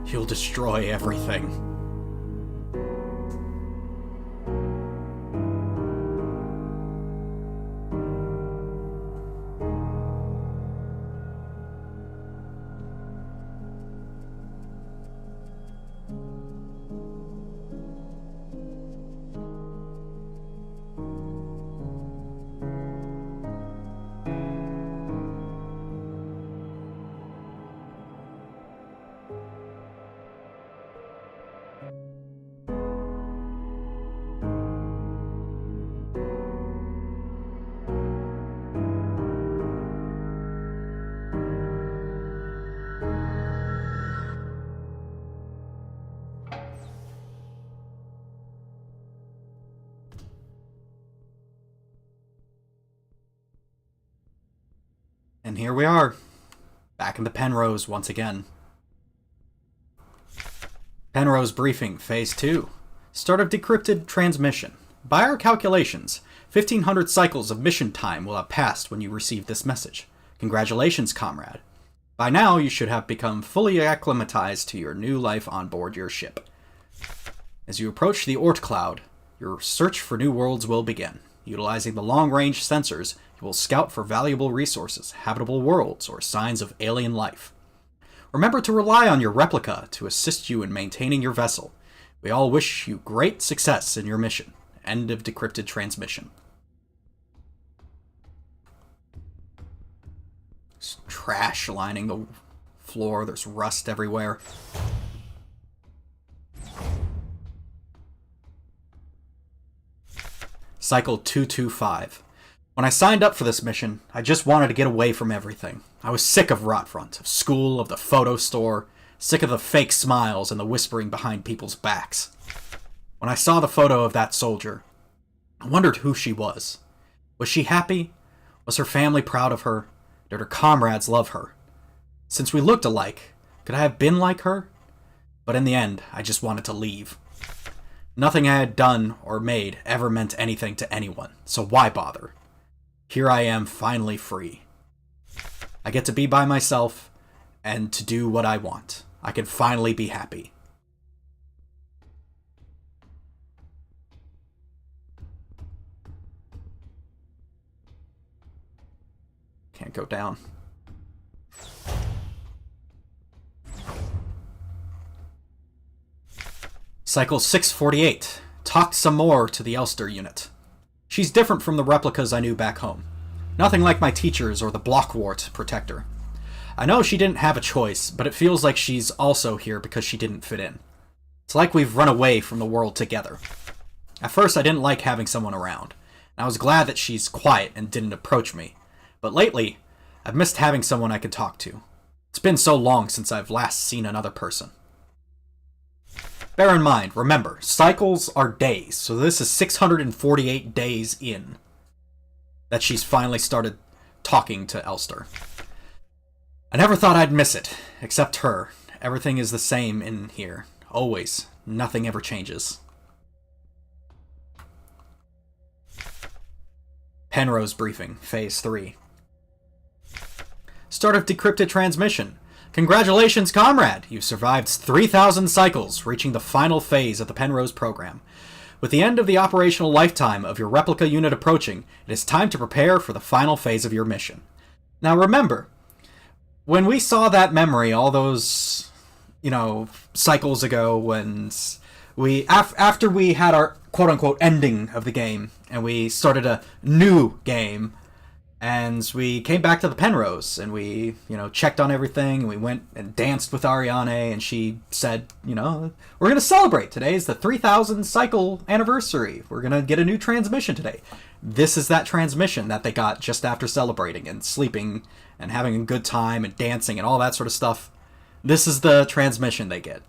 You'll destroy everything. And here we are, back in the Penrose once again. Penrose Briefing, Phase 2. Start of decrypted transmission. By our calculations, 1,500 cycles of mission time will have passed when you received this message. Congratulations, comrade. By now, you should have become fully acclimatized to your new life on board your ship. As you approach the Oort Cloud, your search for new worlds will begin. Utilizing the long-range sensors, you will scout for valuable resources, habitable worlds, or signs of alien life. Remember to rely on your replica to assist you in maintaining your vessel. We all wish you great success in your mission. End of decrypted transmission. There's trash lining the floor. There's rust everywhere. Cycle 225. When I signed up for this mission, I just wanted to get away from everything. I was sick of Rotfront, of school, of the photo store, sick of the fake smiles and the whispering behind people's backs. When I saw the photo of that soldier, I wondered who she was. Was she happy? Was her family proud of her? Did her comrades love her? Since we looked alike, could I have been like her? But in the end, I just wanted to leave. Nothing I had done or made ever meant anything to anyone, so why bother? Here I am, finally free. I get to be by myself and to do what I want. I can finally be happy. Can't go down. Cycle 648. Talked some more to the Elster unit. She's different from the replicas I knew back home. Nothing like my teachers or the Blockwart protector. I know she didn't have a choice, but it feels like she's also here because she didn't fit in. It's like we've run away from the world together. At first I didn't like having someone around, and I was glad that she's quiet and didn't approach me. But lately, I've missed having someone I could talk to. It's been so long since I've last seen another person. Bear in mind, remember, cycles are days, so this is 648 days in that she's finally started talking to Elster. I never thought I'd miss it, except her. Everything is the same in here. Always. Nothing ever changes. Penrose Briefing, Phase 3. Start of decrypted transmission. Congratulations, comrade! You've survived 3,000 cycles, reaching the final phase of the Penrose program. With the end of the operational lifetime of your replica unit approaching, it is time to prepare for the final phase of your mission. Now remember, when we saw that memory all those, cycles ago, when after we had our quote-unquote ending of the game, and we started a new game, and we came back to the Penrose, and we, checked on everything, and we went and danced with Ariane, and she said, we're going to celebrate. Today is the 3,000 cycle anniversary. We're going to get a new transmission today. This is that transmission that they got just after celebrating and sleeping and having a good time and dancing and all that sort of stuff. This is the transmission they get.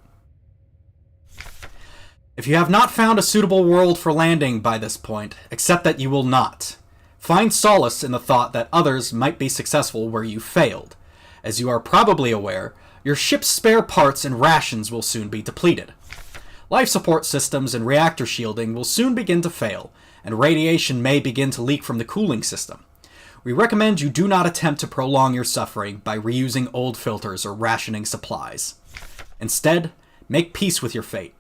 If you have not found a suitable world for landing by this point, accept that you will not. Find solace in the thought that others might be successful where you failed. As you are probably aware, your ship's spare parts and rations will soon be depleted. Life support systems and reactor shielding will soon begin to fail, and radiation may begin to leak from the cooling system. We recommend you do not attempt to prolong your suffering by reusing old filters or rationing supplies. Instead, make peace with your fate.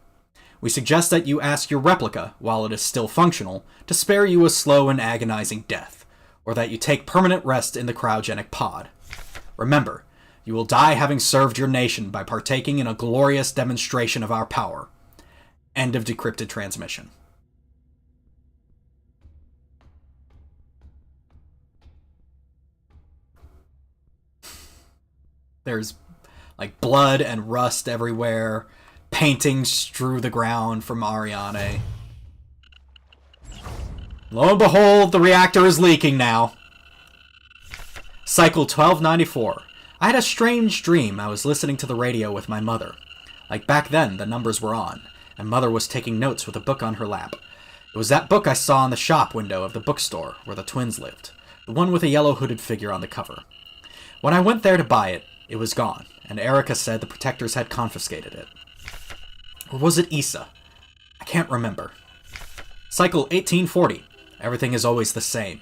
We suggest that you ask your replica, while it is still functional, to spare you a slow and agonizing death, or that you take permanent rest in the cryogenic pod. Remember, you will die having served your nation by partaking in a glorious demonstration of our power. End of decrypted transmission. There's, blood and rust everywhere. Paintings strew the ground from Ariane. Lo and behold, the reactor is leaking now. Cycle 1294. I had a strange dream. I was listening to the radio with my mother. Like back then, the numbers were on, and Mother was taking notes with a book on her lap. It was that book I saw in the shop window of the bookstore where the twins lived, the one with a yellow hooded figure on the cover. When I went there to buy it, it was gone, and Erica said the protectors had confiscated it. Or was it Issa? I can't remember. Cycle 1840. Everything is always the same.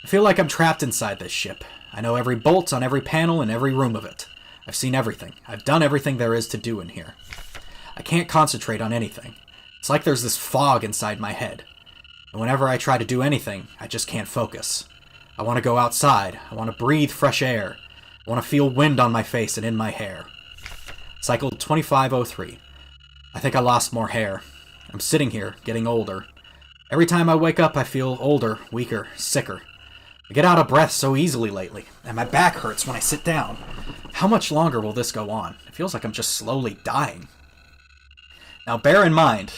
I feel like I'm trapped inside this ship. I know every bolt on every panel in every room of it. I've seen everything. I've done everything there is to do in here. I can't concentrate on anything. It's like there's this fog inside my head. And whenever I try to do anything, I just can't focus. I want to go outside. I want to breathe fresh air. I want to feel wind on my face and in my hair. Cycle 2503. I think I lost more hair. I'm sitting here, getting older. Every time I wake up, I feel older, weaker, sicker. I get out of breath so easily lately, and my back hurts when I sit down. How much longer will this go on? It feels like I'm just slowly dying. Now bear in mind,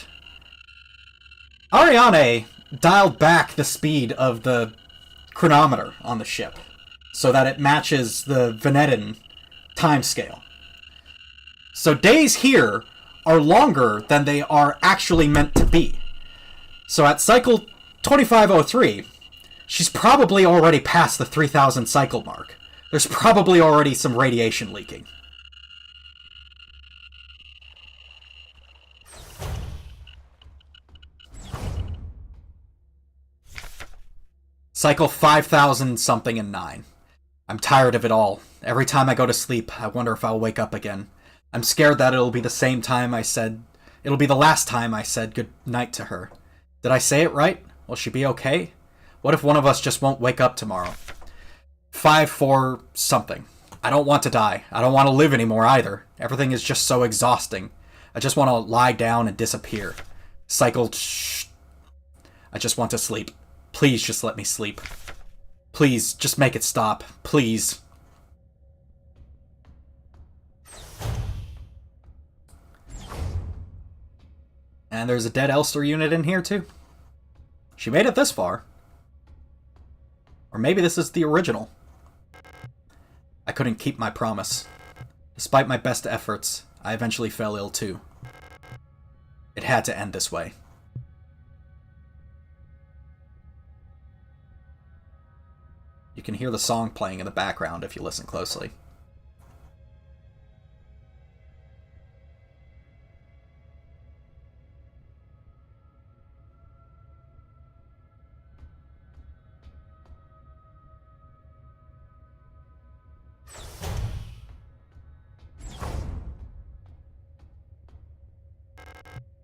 Ariane dialed back the speed of the chronometer on the ship so that it matches the Venetian timescale. So days here are longer than they are actually meant to be. So at cycle 2503, she's probably already past the 3,000 cycle mark. There's probably already some radiation leaking. Cycle 5,000 something and 9. I'm tired of it all. Every time I go to sleep, I wonder if I'll wake up again. I'm scared that it'll be the last time I said good night to her. Did I say it right? Will she be okay? What if one of us just won't wake up tomorrow? 5-4 something. I don't want to die. I don't want to live anymore either. Everything is just so exhausting. I just want to lie down and disappear. Cycle. Shh. I just want to sleep. Please just let me sleep. Please, just make it stop. Please. And there's a dead Elster unit in here, too. She made it this far. Or maybe this is the original. I couldn't keep my promise. Despite my best efforts, I eventually fell ill, too. It had to end this way. You can hear the song playing in the background if you listen closely.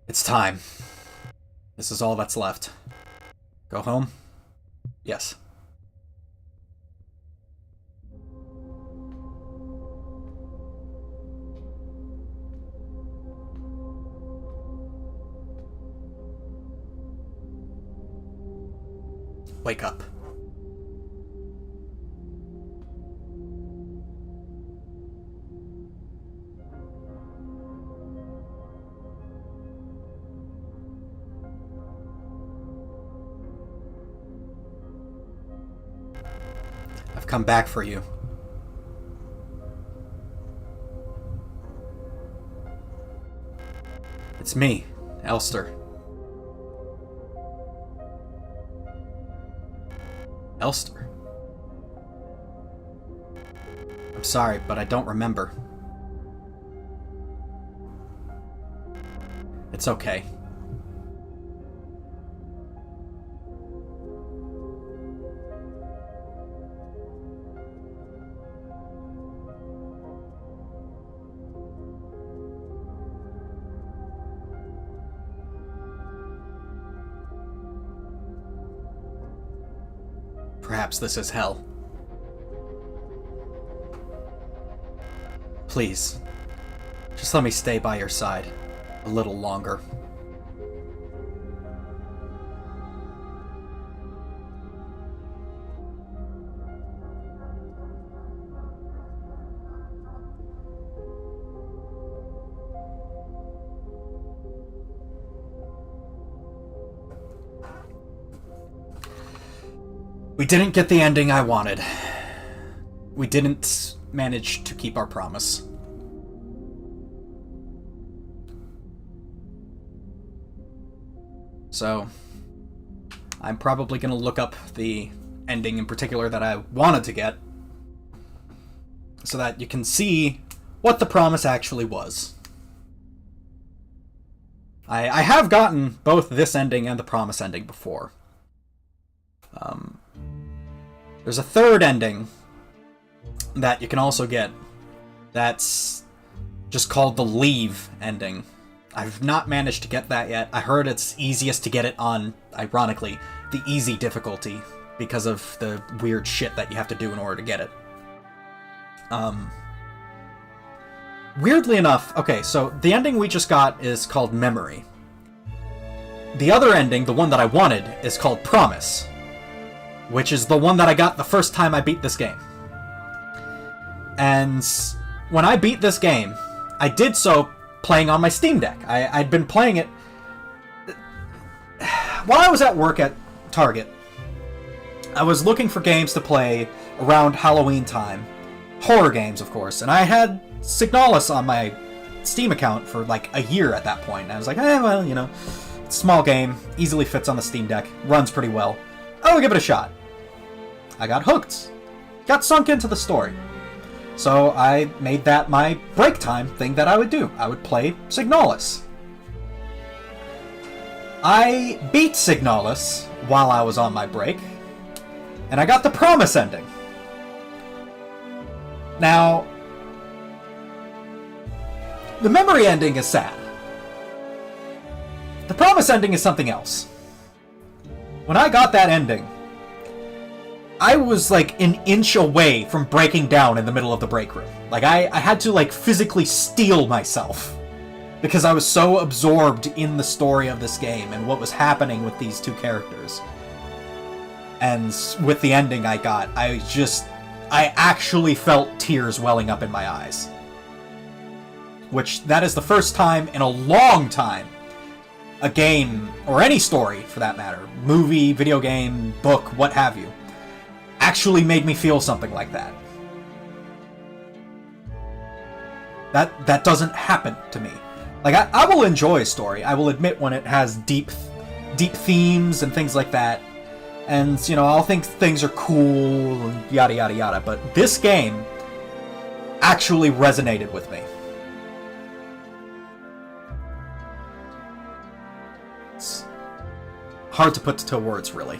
It's time. This is all that's left. Go home? Yes. Wake up. I've come back for you. It's me, Elster. Elster? I'm sorry, but I don't remember. It's okay. Perhaps this is hell. Please, just let me stay by your side a little longer. We didn't get the ending I wanted. We didn't manage to keep our promise. So, I'm probably going to look up the ending in particular that I wanted to get so that you can see what the promise actually was. I have gotten both this ending and the promise ending before. There's a third ending that you can also get that's just called the Leave ending. I've not managed to get that yet. I heard it's easiest to get it on, ironically, the easy difficulty because of the weird shit that you have to do in order to get it. Weirdly enough, okay, so the ending we just got is called Memory. The other ending, the one that I wanted, is called Promise, which is the one that I got the first time I beat this game. And when I beat this game, I did so playing on my Steam Deck. I'd been playing it while I was at work at Target. I was looking for games to play around Halloween time. Horror games, of course. And I had Signalis on my Steam account for like a year at that point. And I was like, well, you know, it's a small game, easily fits on the Steam Deck, runs pretty well. I'll give it a shot. I got hooked. Got sunk into the story. So I made that my break time thing that I would do. I would play Signalis. I beat Signalis while I was on my break, and I got the Promise ending. Now, the Memory ending is sad. The Promise ending is something else. When I got that ending, I was like an inch away from breaking down in the middle of the break room. Like, I had to like physically steel myself because I was so absorbed in the story of this game and what was happening with these two characters. And with the ending I got, I actually felt tears welling up in my eyes. Which, that is the first time in a long time a game, or any story for that matter, movie, video game, book, what have you, actually made me feel something like that. That doesn't happen to me. Like, I will enjoy a story, I will admit, when it has deep themes and things like that. And, you know, I'll think things are cool and yada yada yada. But this game actually resonated with me. It's hard to put to words, really.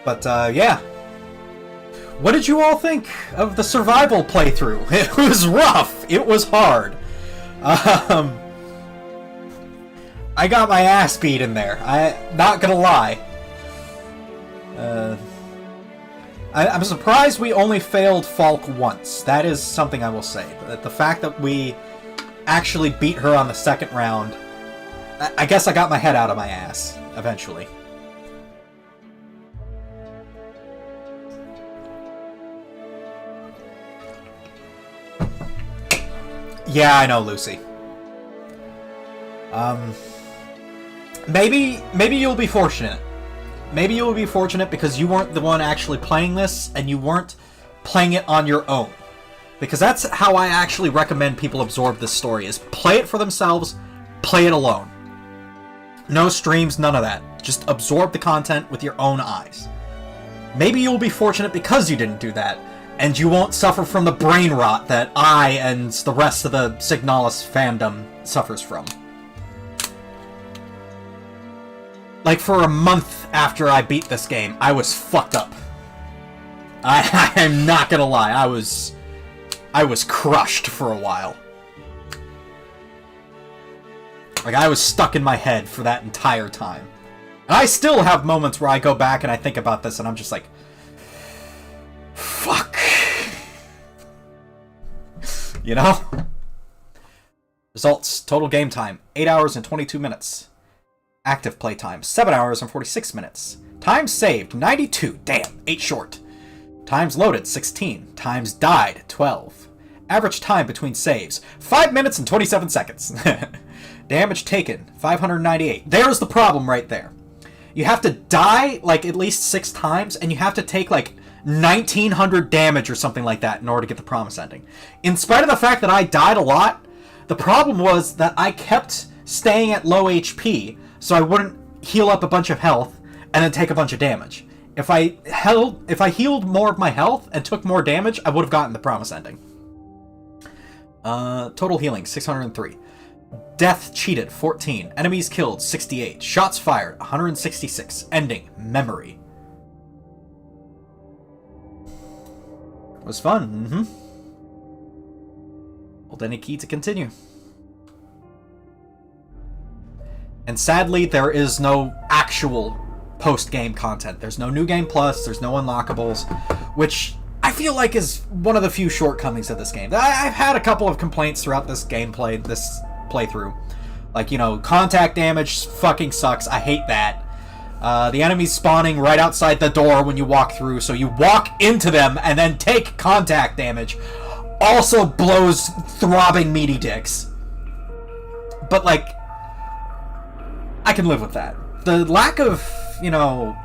But, yeah. What did you all think of the survival playthrough? It was rough. It was hard. I got my ass beat in there. Not gonna lie. I'm surprised we only failed Falk once. That is something I will say. The fact that we actually beat her on the second round, I guess I got my head out of my ass, eventually. Yeah, I know, Lucy. Maybe you'll be fortunate. Maybe you'll be fortunate because you weren't the one actually playing this, and you weren't playing it on your own. Because that's how I actually recommend people absorb this story, is play it for themselves, play it alone. No streams, none of that. Just absorb the content with your own eyes. Maybe you'll be fortunate because you didn't do that, and you won't suffer from the brain rot that I and the rest of the Signalis fandom suffers from. Like, for a month after I beat this game, I was fucked up. I'm not gonna lie, I was crushed for a while. Like, I was stuck in my head for that entire time. And I still have moments where I go back and I think about this and I'm just like, fuck. You know? Results. Total game time, 8 hours and 22 minutes. Active play time, 7 hours and 46 minutes. Times saved, 92. Damn, 8 short. Times loaded, 16. Times died, 12. Average time between saves, 5 minutes and 27 seconds. Damage taken, 598. There's the problem right there. You have to die, like, at least 6 times, and you have to take, like, 1900 damage or something like that in order to get the promise ending. In spite of the fact that I died a lot, the problem was that I kept staying at low HP, so I wouldn't heal up a bunch of health and then take a bunch of damage. If I healed more of my health and took more damage, I would have gotten the promise ending. Total healing, 603. Death cheated, 14. Enemies killed, 68. Shots fired, 166. Ending, memory. It was fun, Hold any key to continue. And sadly, there is no actual post-game content. There's no New Game Plus, there's no unlockables, which I feel like is one of the few shortcomings of this game. I've had a couple of complaints throughout this gameplay, this playthrough. Like, you know, contact damage fucking sucks. I hate that. The enemies spawning right outside the door when you walk through, so you walk into them and then take contact damage. Also blows throbbing meaty dicks. But, like, I can live with that. The lack of, you know,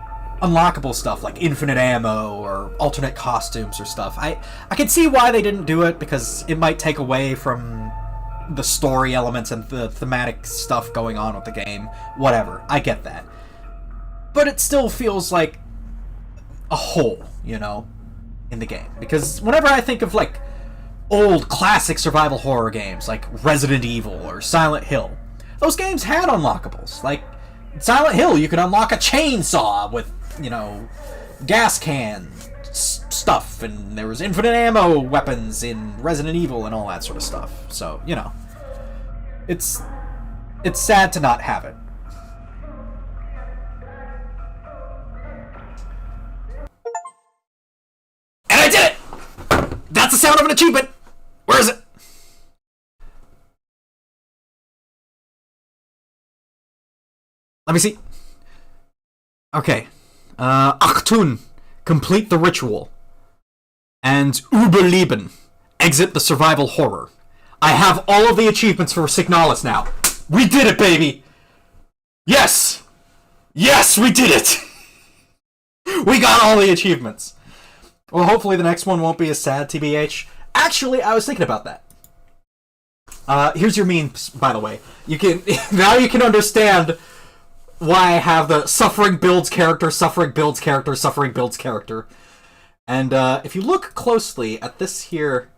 unlockable stuff like infinite ammo or alternate costumes or stuff, I can see why they didn't do it, because it might take away from the story elements and the thematic stuff going on with the game. Whatever, I get that. But it still feels like a hole, you know, in the game. Because whenever I think of, like, old classic survival horror games like Resident Evil or Silent Hill, those games had unlockables. Like, Silent Hill, you could unlock a chainsaw with, you know, gas can stuff, and there was infinite ammo weapons in Resident Evil and all that sort of stuff. So, you know, it's sad to not have it. And I did it! That's the sound of an achievement! Where is it? Let me see. Okay. Achtung. Complete the ritual. And Überleben. Exit the survival horror. I have all of the achievements for Signalis now. We did it, baby! Yes! Yes, we did it! We got all the achievements. Well, hopefully the next one won't be as sad, TBH. Actually, I was thinking about that. Here's your meme, by the way. You can now you can understand why I have the suffering builds character, suffering builds character, suffering builds character. And if you look closely at this here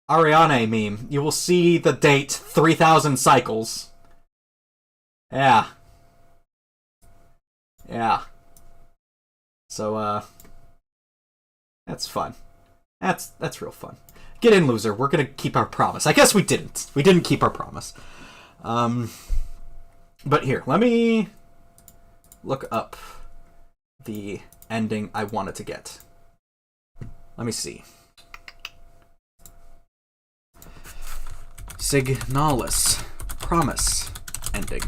Ariane meme, you will see the date 3,000 cycles. Yeah. Yeah. So, that's fun. That's real fun. Get in, loser. We're gonna keep our promise. I guess we didn't. We didn't keep our promise. But here, let me look up the ending I wanted to get. Let me see. Signalis. Promise. Ending.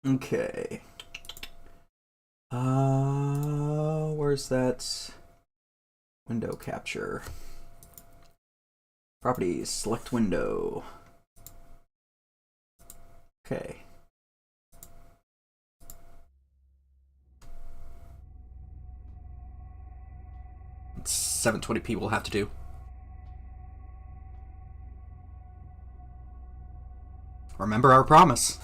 Okay. Where's that window capture? Properties, select window. Okay. It's 720p we'll have to do. Remember our promise.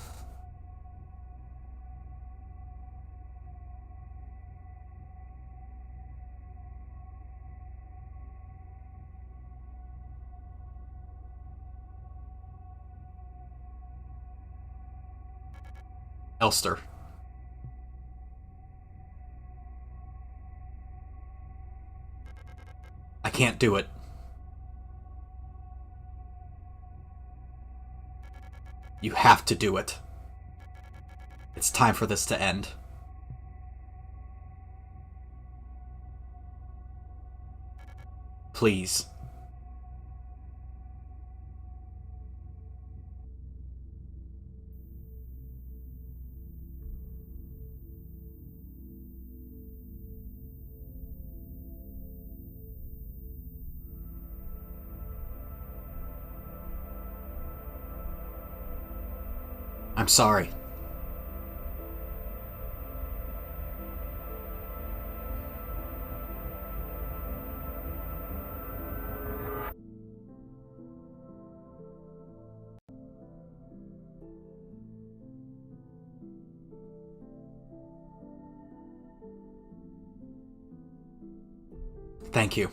Elster. I can't do it. You have to do it. It's time for this to end. Please. I'm sorry. Thank you.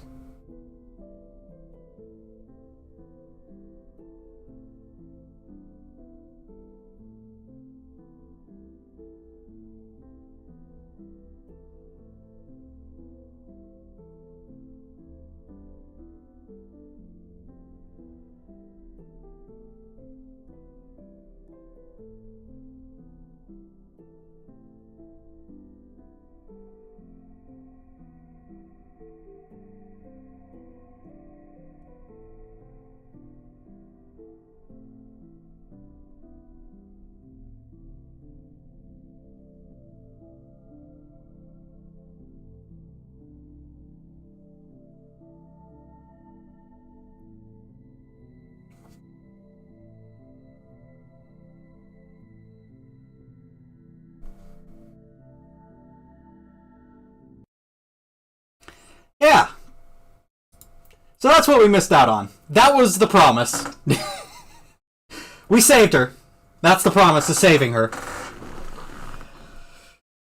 Yeah. So that's what we missed out on. That was the promise. We saved her. That's the promise, of saving her.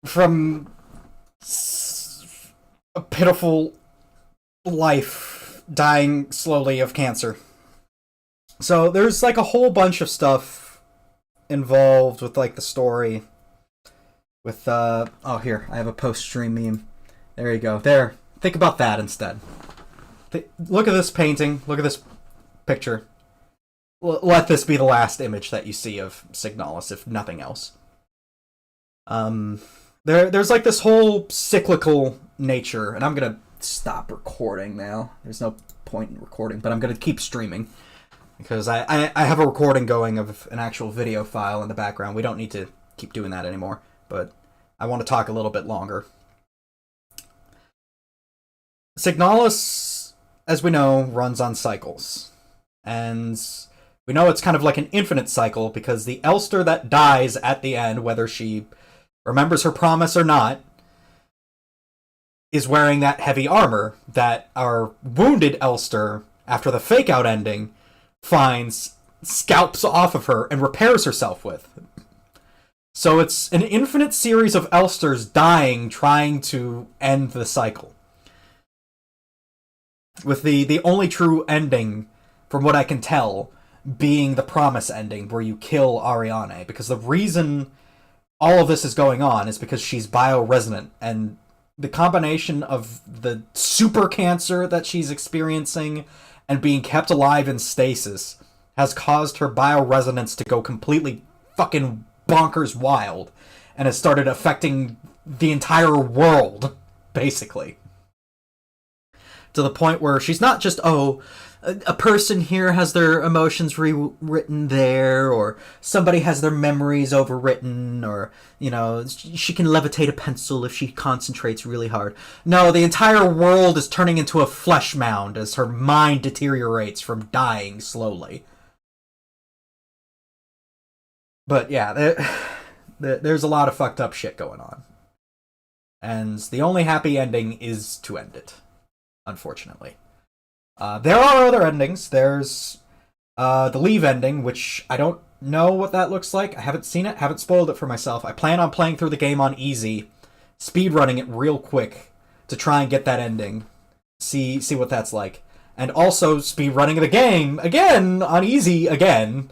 From a pitiful life dying slowly of cancer. So there's like a whole bunch of stuff involved with like the story. With oh, here, I have a post-stream meme. There you go. There. Think about that instead. Look at this painting. Look at this picture. Let this be the last image that you see of Signalis, if nothing else. There's like this whole cyclical nature, and I'm gonna stop recording now. There's no point in recording, but I'm gonna keep streaming because I have a recording going of an actual video file in the background. We don't need to keep doing that anymore, but I want to talk a little bit longer. Signalis, as we know, runs on cycles. And we know it's kind of like an infinite cycle because the Elster that dies at the end, whether she remembers her promise or not, is wearing that heavy armor that our wounded Elster, after the fake-out ending, finds, scalps off of her, and repairs herself with. So it's an infinite series of Elsters dying trying to end the cycle. With the only true ending, from what I can tell, being the promise ending, where you kill Ariane. Because the reason all of this is going on is because she's bioresonant, and the combination of the super cancer that she's experiencing and being kept alive in stasis has caused her bioresonance to go completely fucking bonkers wild, and has started affecting the entire world, basically. To the point where she's not just, oh, a person here has their emotions rewritten there, or somebody has their memories overwritten, or, you know, she can levitate a pencil if she concentrates really hard. No, the entire world is turning into a flesh mound as her mind deteriorates from dying slowly. But yeah, there's a lot of fucked up shit going on. And the only happy ending is to end it. Unfortunately. There are other endings. There's the Leave ending, which I don't know what that looks like. I haven't seen it, haven't spoiled it for myself. I plan on playing through the game on easy, speedrunning it real quick to try and get that ending. See what that's like. And also speedrunning the game, again, on easy again,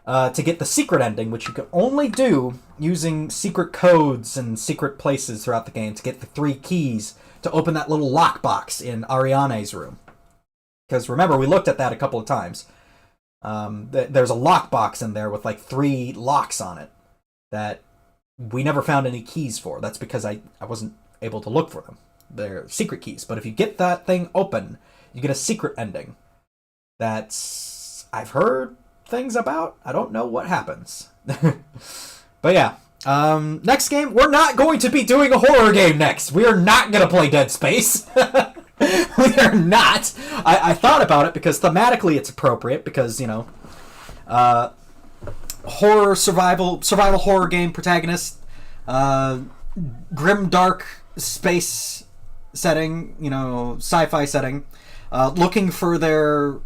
to get the secret ending, which you can only do using secret codes and secret places throughout the game to get the 3 keys to open that little lockbox in Ariane's room. Because remember, we looked at that a couple of times. There's a lockbox in there with like 3 locks on it that we never found any keys for. That's because I wasn't able to look for them. They're secret keys. But if you get that thing open, you get a secret ending that's I've heard things about. I don't know what happens. But yeah. Next game, we're not going to be doing a horror game next. We are not going to play Dead Space. We are not. I thought about it because thematically it's appropriate because, you know, horror, survival horror game protagonist, grim, dark space setting, you know, sci-fi setting, looking for their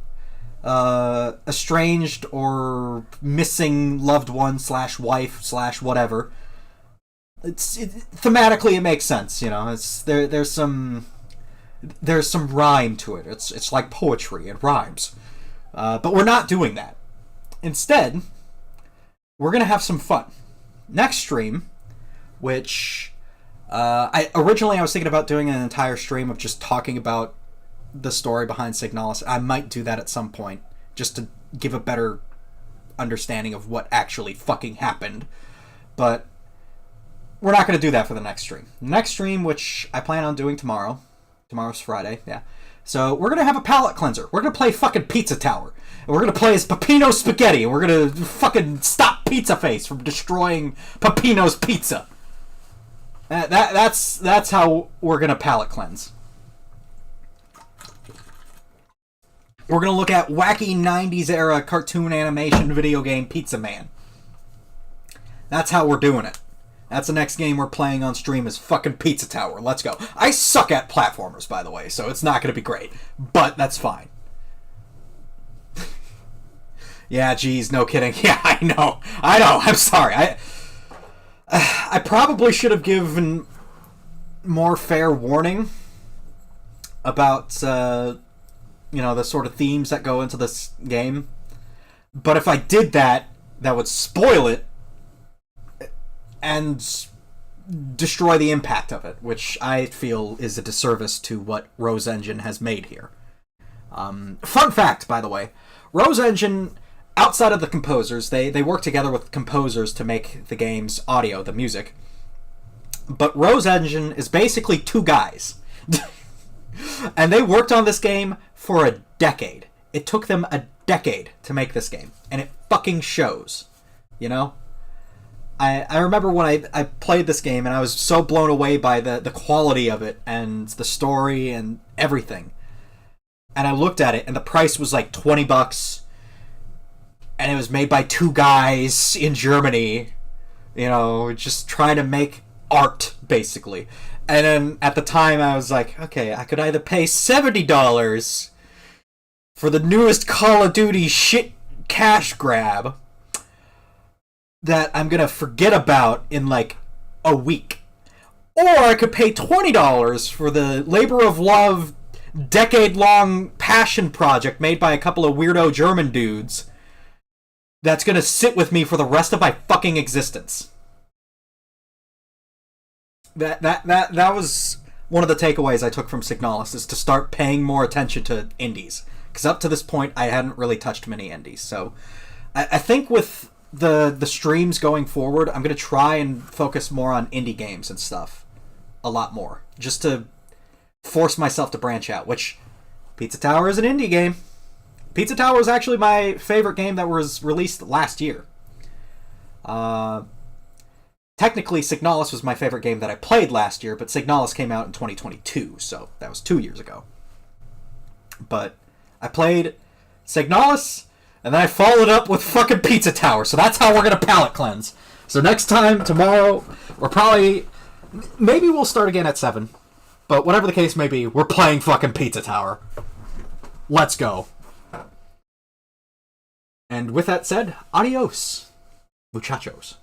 estranged or missing loved one / wife / whatever, thematically it makes sense, you know. There's some rhyme to it. It's like poetry. It rhymes. But we're not doing that. Instead, we're gonna have some fun. Next stream, which I was thinking about doing an entire stream of just talking about the story behind Signalis. I might do that at some point, just to give a better understanding of what actually fucking happened. But we're not going to do that for the next stream. The next stream, which I plan on doing tomorrow. Tomorrow's Friday, yeah. So we're going to have a palate cleanser. We're going to play fucking Pizza Tower. And we're going to play as Peppino Spaghetti. And we're going to fucking stop Pizza Face from destroying Peppino's pizza. That's how we're going to palate cleanse. We're going to look at wacky 90s era cartoon animation video game Pizza Man. That's how we're doing it. That's the next game we're playing on stream is fucking Pizza Tower. Let's go. I suck at platformers, by the way, so it's not going to be great. But that's fine. Yeah, geez, no kidding. Yeah, I know. I'm sorry. I probably should have given more fair warning about, the sort of themes that go into this game. But if I did that, that would spoil it and destroy the impact of it, which I feel is a disservice to what Rose Engine has made here. Fun fact, by the way, Rose Engine, outside of the composers, they work together with composers to make the game's audio, the music. But Rose Engine is basically two guys. And they worked on this game for a decade. It took them a decade to make this game. And it fucking shows. You know? I remember when I played this game and I was so blown away by the quality of it and the story and everything. And I looked at it and the price was like $20. And it was made by two guys in Germany. You know, just trying to make art, basically. And then at the time I was like, okay, I could either pay $70 for the newest Call of Duty shit cash grab that I'm gonna forget about in like a week. Or I could pay $20 for the labor of love, decade-long passion project made by a couple of weirdo German dudes that's gonna sit with me for the rest of my fucking existence. That was one of the takeaways I took from Signalis, is to start paying more attention to indies. Because up to this point, I hadn't really touched many indies. So I think with the streams going forward, I'm going to try and focus more on indie games and stuff. A lot more. Just to force myself to branch out, which Pizza Tower is an indie game. Pizza Tower is actually my favorite game that was released last year. Technically, Signalis was my favorite game that I played last year, but Signalis came out in 2022, so that was 2 years ago. But I played Signalis, and then I followed up with fucking Pizza Tower, so that's how we're gonna palate cleanse. So next time, tomorrow, maybe we'll start again at 7, but whatever the case may be, we're playing fucking Pizza Tower. Let's go. And with that said, adios, muchachos.